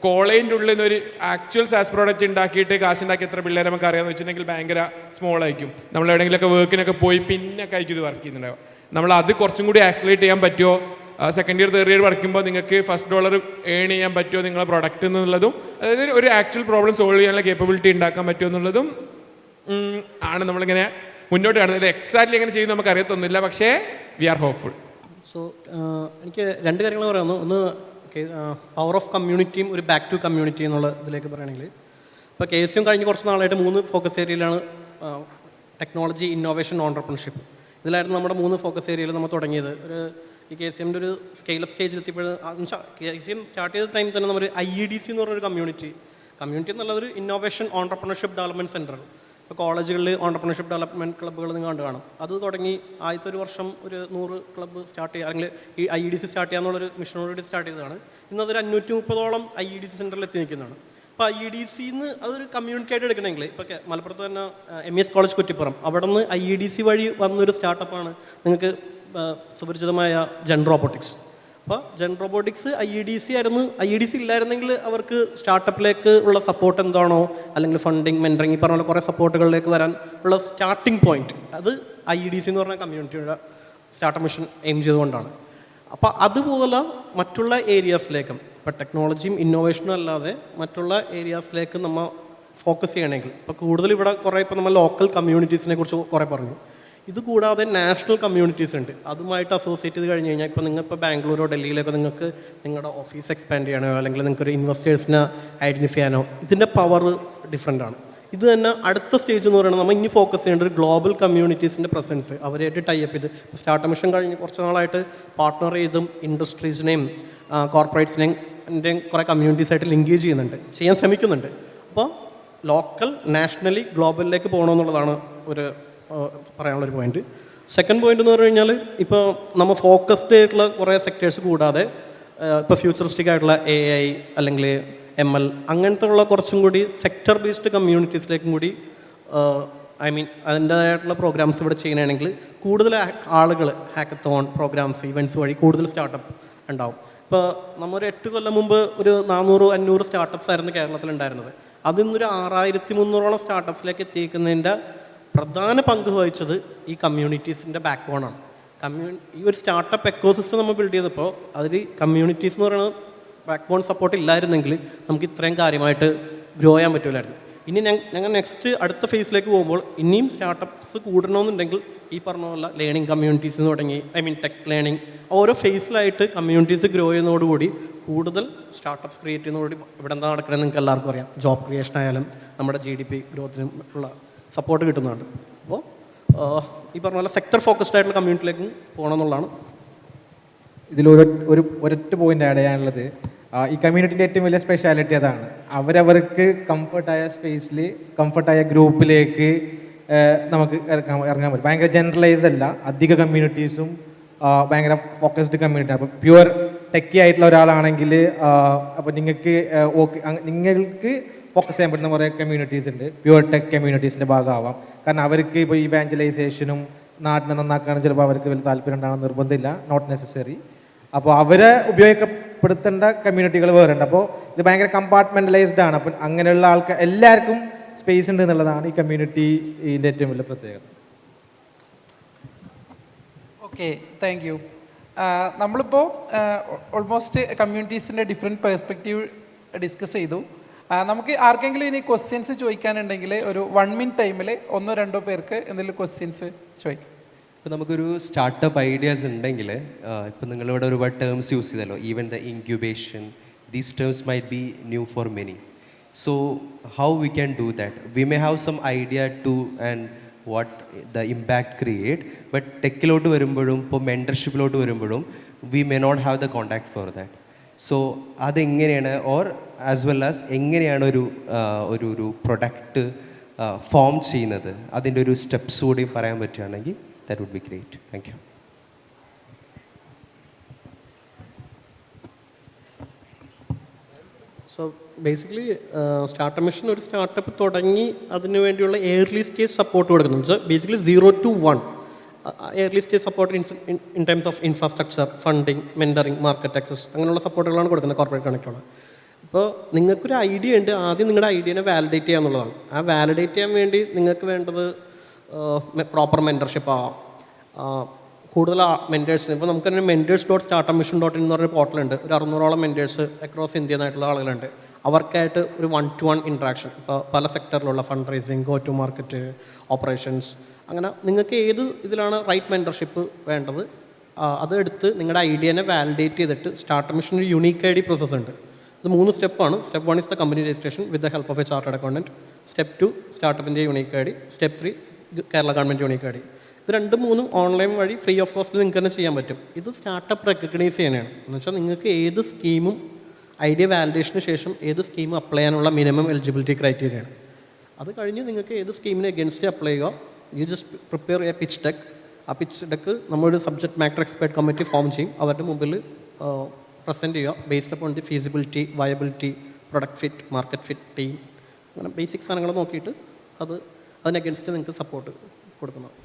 കോളേജിൻ്റെ ഉള്ളിൽ നിന്നൊരു ആക്ച്വൽ സാസ് പ്രോഡക്റ്റ് ഉണ്ടാക്കിയിട്ട് കാശുണ്ടാക്കി എത്ര പിള്ളേരെ നമുക്ക് അറിയാമെന്ന് വെച്ചിട്ടുണ്ടെങ്കിൽ ഭയങ്കര സ്മോൾ ആയിരിക്കും. നമ്മൾ എവിടെയെങ്കിലുമൊക്കെ വർക്കിനൊക്കെ പോയി പിന്നൊക്കെ ആയിരിക്കും ഇത് വർക്ക് ചെയ്യുന്നുണ്ടാവും. നമ്മൾ അത് കുറച്ചും കൂടി ആക്സിലേറ്റ് ചെയ്യാൻ പറ്റുമോ, സെക്കൻഡ് ഇയർ തേർഡ് ഇയർ പഠിക്കുമ്പോൾ നിങ്ങൾക്ക് $1 ഏൺ ചെയ്യാൻ പറ്റുമോ നിങ്ങളെ പ്രൊഡക്റ്റ് എന്നുള്ളതും, അതായത് ഒരു ആക്ച്വൽ പ്രോബ്ലം സോൾവ് ചെയ്യാനുള്ള കേപ്പബിലിറ്റി ഉണ്ടാക്കാൻ പറ്റുമോ എന്നുള്ളതും ആണ് നമ്മളിങ്ങനെ മുന്നോട്ട് കാണുന്നത്. എക്സാക്ട്ലി എങ്ങനെ ചെയ്യുന്നത് നമുക്ക് അറിയത്തൊന്നുമില്ല, പക്ഷേ വി ആർ ഹോപ്പ്ഫുൾ. സോ എനിക്ക് 2 കാര്യങ്ങൾ പറയാമെന്ന്. ഒന്ന് പവർ ഓഫ് കമ്മ്യൂണിറ്റിയും ഒരു ബാക്ക് ടു കമ്മ്യൂണിറ്റി എന്നുള്ള ഇതിലേക്ക് പറയുകയാണെങ്കിൽ, ഇപ്പോൾ KSU കഴിഞ്ഞ് കുറച്ച് നാളായിട്ട് 3 ഫോക്കസ് ഏരിയയിലാണ് ടെക്നോളജി, ഇന്നോവേഷൻ, ഓൺടർപ്രണർഷിപ്പ്. ഇതിലായിരുന്നു നമ്മുടെ 3 ഫോക്കസ് ഏരിയയിൽ നമ്മൾ തുടങ്ങിയത്. ഒരു ഈ KCM ഒരു സ്കെയിലപ്പ് സ്റ്റേജിൽ എത്തിയപ്പോഴും KCM സ്റ്റാർട്ട് ചെയ്ത ടൈമിൽ തന്നെ നമ്മൾ IEDC എന്ന് പറഞ്ഞൊരു കമ്മ്യൂണിറ്റി എന്നുള്ളതൊരു ഇന്നോവേഷൻ ഓൺടർപ്രണർഷിപ്പ് ഡെവലപ്മെൻറ്റ് സെൻറ്റർ. ഇപ്പോൾ കോളേജുകളിൽ ഓൺടർപ്രണർഷിപ്പ് ഡെവലപ്മെൻറ്റ് ക്ലബ്ബുകൾ നിങ്ങൾ കണ്ടു കാണും. അത് തുടങ്ങി ആദ്യത്തെ ഒരു വർഷം ഒരു 100 ക്ലബ്ബ് സ്റ്റാർട്ട് ചെയ്യുക, അല്ലെങ്കിൽ ഈ IEDC സ്റ്റാർട്ട് ചെയ്യാന്നുള്ളൊരു മിഷനോടുകൂടി സ്റ്റാർട്ട് ചെയ്തതാണ്. ഇന്നതൊരു 530ഓളം IEDC സെൻറ്ററിൽ എത്തി നിൽക്കുന്നതാണ്. അപ്പോൾ IEDCന്ന് അതൊരു കമ്മ്യൂണിറ്റി ആയിട്ട് എടുക്കണമെങ്കിൽ ഇപ്പോൾ മലപ്പുറത്ത് തന്നെ MES കോളേജ് കുറ്റിപ്പുറം അവിടെ നിന്ന് IEDC വഴി വന്നൊരു സ്റ്റാർട്ടപ്പാണ് നിങ്ങൾക്ക് സുപരിചിതമായ ജെൻ റോബോട്ടിക്സ്. അപ്പോൾ ജെൻ റോബോട്ടിക്സ് IEDC ആയിരുന്നു. IEDC ഇല്ലായിരുന്നെങ്കിൽ അവർക്ക് സ്റ്റാർട്ടപ്പിലേക്ക് ഉള്ള സപ്പോർട്ട് എന്താണോ, അല്ലെങ്കിൽ ഫണ്ടിങ്, മെൻറ്ററിങ്, ഈ പറഞ്ഞ കുറേ സപ്പോർട്ടുകളിലേക്ക് വരാൻ ഉള്ള സ്റ്റാർട്ടിംഗ് പോയിന്റ് അത് IEDC എന്ന് പറഞ്ഞ കമ്മ്യൂണിറ്റിയുടെ സ്റ്റാർട്ടപ്പ് മിഷൻ എയിം ചെയ്തുകൊണ്ടാണ്. അപ്പോൾ അതുപോലെ മറ്റുള്ള ഏരിയാസിലേക്കും ഇപ്പോൾ ടെക്നോളജിയും ഇന്നോവേഷനും അല്ലാതെ മറ്റുള്ള ഏരിയാസിലേക്ക് നമ്മൾ ഫോക്കസ് ചെയ്യണമെങ്കിൽ ഇപ്പോൾ കൂടുതൽ ഇവിടെ കുറേ ഇപ്പോൾ നമ്മൾ ലോക്കൽ കമ്മ്യൂണിറ്റീസിനെ കുറിച്ച് കുറേ പറഞ്ഞു. ഇത് കൂടാതെ നാഷണൽ കമ്മ്യൂണിറ്റീസ് ഉണ്ട്. അതുമായിട്ട് അസോസിയേറ്റ് ചെയ്ത് കഴിഞ്ഞ് കഴിഞ്ഞാൽ ഇപ്പോൾ നിങ്ങൾക്ക് ബാംഗ്ലൂരോ ഡൽഹിയിലേക്കോ നിങ്ങൾക്ക് നിങ്ങളുടെ ഓഫീസ് എക്സ്പാൻഡ് ചെയ്യണോ, അല്ലെങ്കിൽ നിങ്ങൾക്കൊരു ഇൻവെസ്റ്റേഴ്സിനെ ഐഡൻറ്റിഫൈ ചെയ്യാനോ ഇതിൻ്റെ പവർ ഡിഫറെൻ്റ് ആണ്. ഇത് തന്നെ അടുത്ത സ്റ്റേജ് എന്ന് പറയുന്നത് നമ്മൾ ഇനി ഫോക്കസ് ചെയ്യേണ്ട ഒരു ഗ്ലോബൽ കമ്മ്യൂണിറ്റീസിൻ്റെ പ്രസൻസ്, അവരായിട്ട് ടൈപ്പ് ചെയ്ത് സ്റ്റാർട്ടപ്പ് മിഷൻ കഴിഞ്ഞ് കുറച്ച് നാളായിട്ട് പാർട്ട്ണർ ചെയ്തും ഇൻഡസ്ട്രീസിനെയും കോർപ്പറേറ്റ്സിനെയും കുറേ കമ്മ്യൂണിറ്റീസായിട്ട് ലിങ്കേജ് ചെയ്യാൻ ശ്രമിക്കുന്നുണ്ട്. അപ്പോൾ ലോക്കൽ, നാഷണലി, ഗ്ലോബലിലേക്ക് പോകണമെന്നുള്ളതാണ് ഒരു പറയാനുള്ളൊരു പോയിന്റ്. സെക്കൻഡ് പോയിന്റ് എന്ന് പറഞ്ഞു കഴിഞ്ഞാൽ ഇപ്പോൾ നമ്മൾ ഫോക്കസ്ഡ് ആയിട്ടുള്ള കുറേ സെക്ടേഴ്സ് കൂടാതെ ഇപ്പോൾ ഫ്യൂച്ചറിസ്റ്റിക് ആയിട്ടുള്ള AI അല്ലെങ്കിൽ ML അങ്ങനത്തെ ഉള്ള കുറച്ചും കൂടി സെക്ടർ ബേസ്ഡ് കമ്മ്യൂണിറ്റീസിലേക്കും കൂടി അതിൻ്റേതായിട്ടുള്ള പ്രോഗ്രാംസ് ഇവിടെ ചെയ്യണമെങ്കിൽ കൂടുതൽ ആളുകൾ ഹാക്കത്തോൺ പ്രോഗ്രാംസ്, ഇവൻറ്റ്സ് വഴി കൂടുതൽ സ്റ്റാർട്ടപ്പ് ഉണ്ടാവും. ഇപ്പോൾ നമ്മൊരു 8 കൊല്ലം മുമ്പ് ഒരു 400-500 സ്റ്റാർട്ടപ്സ് ആയിരുന്നു കേരളത്തിലുണ്ടായിരുന്നത്. അതിൽ നിന്നൊരു 6300ഓളം സ്റ്റാർട്ടപ്സിലേക്ക് എത്തിക്കുന്നതിൻ്റെ പ്രധാന പങ്ക് വഹിച്ചത് ഈ കമ്മ്യൂണിറ്റീസിൻ്റെ ബാക്ക് ബോണാണ്. ഈ ഒരു സ്റ്റാർട്ടപ്പ് എക്കോസിസ്റ്റം നമ്മൾ ബിൽഡ് ചെയ്തപ്പോൾ അതിൽ കമ്മ്യൂണിറ്റീസ് എന്ന് പറയുന്നത് ബാക്ക് ബോൺ സപ്പോർട്ട് ഇല്ലായിരുന്നെങ്കിൽ നമുക്ക് ഇത്രയും കാര്യമായിട്ട് ഗ്രോ ചെയ്യാൻ പറ്റില്ലായിരുന്നു. ഇനി ഞങ്ങൾ നെക്സ്റ്റ് അടുത്ത ഫേസിലേക്ക് പോകുമ്പോൾ ഇനിയും സ്റ്റാർട്ടപ്സ് കൂടണമെന്നുണ്ടെങ്കിൽ ഈ പറഞ്ഞ പോലെ ലേണിംഗ് കമ്മ്യൂണിറ്റീസ് തുടങ്ങി ടെക് ലേണിംഗ് ഓരോ ഫേസിലായിട്ട് കമ്മ്യൂണിറ്റീസ് ഗ്രോ ചെയ്യുന്നതോടുകൂടി കൂടുതൽ സ്റ്റാർട്ടപ്സ് ക്രിയേറ്റ് ചെയ്യുന്നതോടുകൂടി ഇവിടെ എന്താ നടക്കണമെന്ന് നിങ്ങൾക്ക് എല്ലാവർക്കും അറിയാം. ജോബ് ക്രിയേഷൻ ആയാലും നമ്മുടെ GDP ഗ്രോത്തിനും ഉള്ള സപ്പോർട്ട് കിട്ടുന്നുണ്ട്. അപ്പോൾ ഈ പറഞ്ഞ പോലെ സെക്ടർ ഫോക്കസ്ഡ് ആയിട്ടുള്ള കമ്മ്യൂണിറ്റിയിലേക്ക് പോകണം എന്നുള്ളതാണ്. ഒരൊറ്റ പോയിന്റ് ആഡ് ചെയ്യാനുള്ളത്, ഈ കമ്മ്യൂണിറ്റിൻ്റെ ഏറ്റവും വലിയ സ്പെഷ്യാലിറ്റി അതാണ്. അവരവർക്ക് കംഫർട്ടായ സ്പേസിൽ കംഫർട്ടായ ഗ്രൂപ്പിലേക്ക് നമുക്ക് ഇറങ്ങാൻ പറ്റും. ഭയങ്കര ജനറലൈസ്ഡ് അല്ല, അധിക കമ്മ്യൂണിറ്റീസും ഭയങ്കര ഫോക്കസ്ഡ് കമ്മ്യൂണിറ്റി. അപ്പോൾ പ്യുവർ ടെക്കി ആയിട്ടുള്ള ഒരാളാണെങ്കിൽ അപ്പോൾ നിങ്ങൾക്ക് ഫോക്കസ് ചെയ്യാൻ പറ്റുന്ന കുറേ കമ്മ്യൂണിറ്റീസ് ഉണ്ട്. പ്യുവർ ടെക് കമ്മ്യൂണിറ്റീസിൻ്റെ ഭാഗമാവാം. കാരണം അവർക്ക് ഇപ്പോൾ ഇവാഞ്ചലൈസേഷനും നാട്ടിനെ നന്നാക്കാനും ചിലപ്പോൾ അവർക്ക് വലിയ താല്പര്യം ഉണ്ടാകാൻ നിർബന്ധമില്ല, നോട്ട് നെസസറി. അപ്പോൾ അവരെ ഉപയോഗപ്പെടുത്തേണ്ട കമ്മ്യൂണിറ്റികൾ വേറെ ഉണ്ട്. അപ്പോൾ ഇത് ഭയങ്കര കമ്പാർട്ട്മെൻ്റലൈസ്ഡ് ആണ്. അപ്പം അങ്ങനെയുള്ള ആൾക്കാർ എല്ലാവർക്കും സ്പേസ് ഉണ്ട് എന്നുള്ളതാണ് ഈ കമ്മ്യൂണിറ്റീൻ്റെ ഏറ്റവും വലിയ പ്രത്യേകത. Okay, thank you. നമ്മളിപ്പോൾ ഓൾമോസ്റ്റ് കമ്മ്യൂണിറ്റീസിൻ്റെ ഡിഫറെൻറ്റ് പെർസ്പെക്റ്റീവ് ഡിസ്കസ് ചെയ്തു. നമുക്ക് ആർക്കെങ്കിലും ഇനി ക്വസ്റ്റ്യൻസ് ചോദിക്കാനുണ്ടെങ്കിൽ ഒരു 1 മിനിറ്റ് ടൈമിൽ 1-2 പേർക്ക് എന്തെങ്കിലും ക്വസ്റ്റ്യൻസ് ചോദിക്കാം. ഇപ്പോൾ നമുക്കൊരു സ്റ്റാർട്ടപ്പ് ഐഡിയാസ് ഉണ്ടെങ്കിൽ ഇപ്പോൾ നിങ്ങളിവിടെ ഒരുപാട് ടേംസ് യൂസ് ചെയ്തല്ലോ, even the incubation, these terms might be new for many. So how we can do that? We may have some idea to and what the impact create, but ടെക്കിലോട്ട് വരുമ്പോഴും ഇപ്പോൾ മെൻറ്റർഷിപ്പിലോട്ട് വരുമ്പോഴും we may not have the contact for that. So അതെങ്ങനെയാണ്, ഓർ ആസ് വെൽ ആസ് എങ്ങനെയാണ് ഒരു പ്രൊഡക്റ്റ് ഫോം ചെയ്യുന്നത്, അതിൻ്റെ ഒരു സ്റ്റെപ്സ് കൂടി പറയാൻ പറ്റുകയാണെങ്കിൽ that would be great. Thank you. So basically startup mission ഒരു സ്റ്റാർട്ടപ്പ് തുടങ്ങി അതിന് വേണ്ടിയുള്ള ഏർലി സ്റ്റേജ് സപ്പോർട്ട് കൊടുക്കുന്നത്. Basically 0 to 1 early stage support in terms of infrastructure, funding, mentoring, market access അങ്ങനെയുള്ള സപ്പോർട്ടുകളാണ് കൊടുക്കുന്നത് കോർപ്പറേറ്റ് കണക്റ്റുള്ള. ഇപ്പോൾ നിങ്ങൾക്കൊരു ഐഡിയ ഉണ്ട്, ആദ്യം നിങ്ങളുടെ ഐഡിയനെ വാലിഡേറ്റ് ചെയ്യുക എന്നുള്ളതാണ്. ആ വാലിഡേറ്റ് ചെയ്യാൻ വേണ്ടി നിങ്ങൾക്ക് വേണ്ടത് പ്രോപ്പർ മെൻറ്റർഷിപ്പ് ആവാം. കൂടുതൽ മെൻറ്റേഴ്സിന് ഇപ്പോൾ നമുക്ക് തന്നെ mentors.startupmission.in എന്ന് പറഞ്ഞൊരു പോർട്ടലുണ്ട്. ഒരു 600ഓളം മെൻറ്റേഴ്സ് അക്രോസ് ഇന്ത്യ ആയിട്ടുള്ള ആളുകളുണ്ട്. അവർക്കായിട്ട് ഒരു 1-to-1 ഇൻട്രാക്ഷൻ, ഇപ്പോൾ പല സെക്ടറിലുള്ള fund raising, go to market, operations, അങ്ങനെ നിങ്ങൾക്ക് ഏത് ഇതിലാണ് റൈറ്റ് മെൻറ്റർഷിപ്പ് വേണ്ടത് അത് എടുത്ത് നിങ്ങളുടെ ഐഡിയനെ വാലിഡേറ്റ് ചെയ്തിട്ട് സ്റ്റാർട്ടപ്പ് മിഷൻ ഒരു യുണീക്ക് ID പ്രോസസ്സ് ഉണ്ട്. ഇത് 3 സ്റ്റെപ്പാണ്. Step 1 is the company registration with the help of a chartered accountant. Step 2 സ്റ്റാർട്ടപ്പിൻ്റെ unique ID. Step 3 Kerala government unique ID. ഇത് 2-3 ഓൺലൈൻ വഴി ഫ്രീ ഓഫ് കോസ്റ്റിൽ നിങ്ങൾക്ക് തന്നെ ചെയ്യാൻ പറ്റും. ഇത് സ്റ്റാർട്ടപ്പ് റെക്കഗ്നൈസ് ചെയ്യാനാണ്. എന്ന് വെച്ചാൽ നിങ്ങൾക്ക് ഏത് സ്കീമും ഐഡിയ വാലിഡേഷന് ശേഷം ഏത് സ്കീമും അപ്ലൈ ചെയ്യാനുള്ള മിനിമം എലിജിബിലിറ്റി ക്രൈറ്റീരിയയാണ്. അത് കഴിഞ്ഞ് നിങ്ങൾക്ക് ഏത് സ്കീമിനെ അഗേൻസ്റ്റ് അപ്ലൈ ചെയ്യുക. You just prepare A pitch deck. ആ പിച്ച് ഡെക്ക് നമ്മളൊരു subject matter expert committee form ചെയ്യും. അവരുടെ മുമ്പിൽ പ്രസൻറ്റ് ചെയ്യുക. Based upon the feasibility, viability, product fit, market fit, team, അങ്ങനെ ബേസിക് സാധനങ്ങൾ നോക്കിയിട്ട് അതിന് അഗേൻസ്റ്റ് നിങ്ങൾക്ക് സപ്പോർട്ട് കൊടുക്കുന്നത്.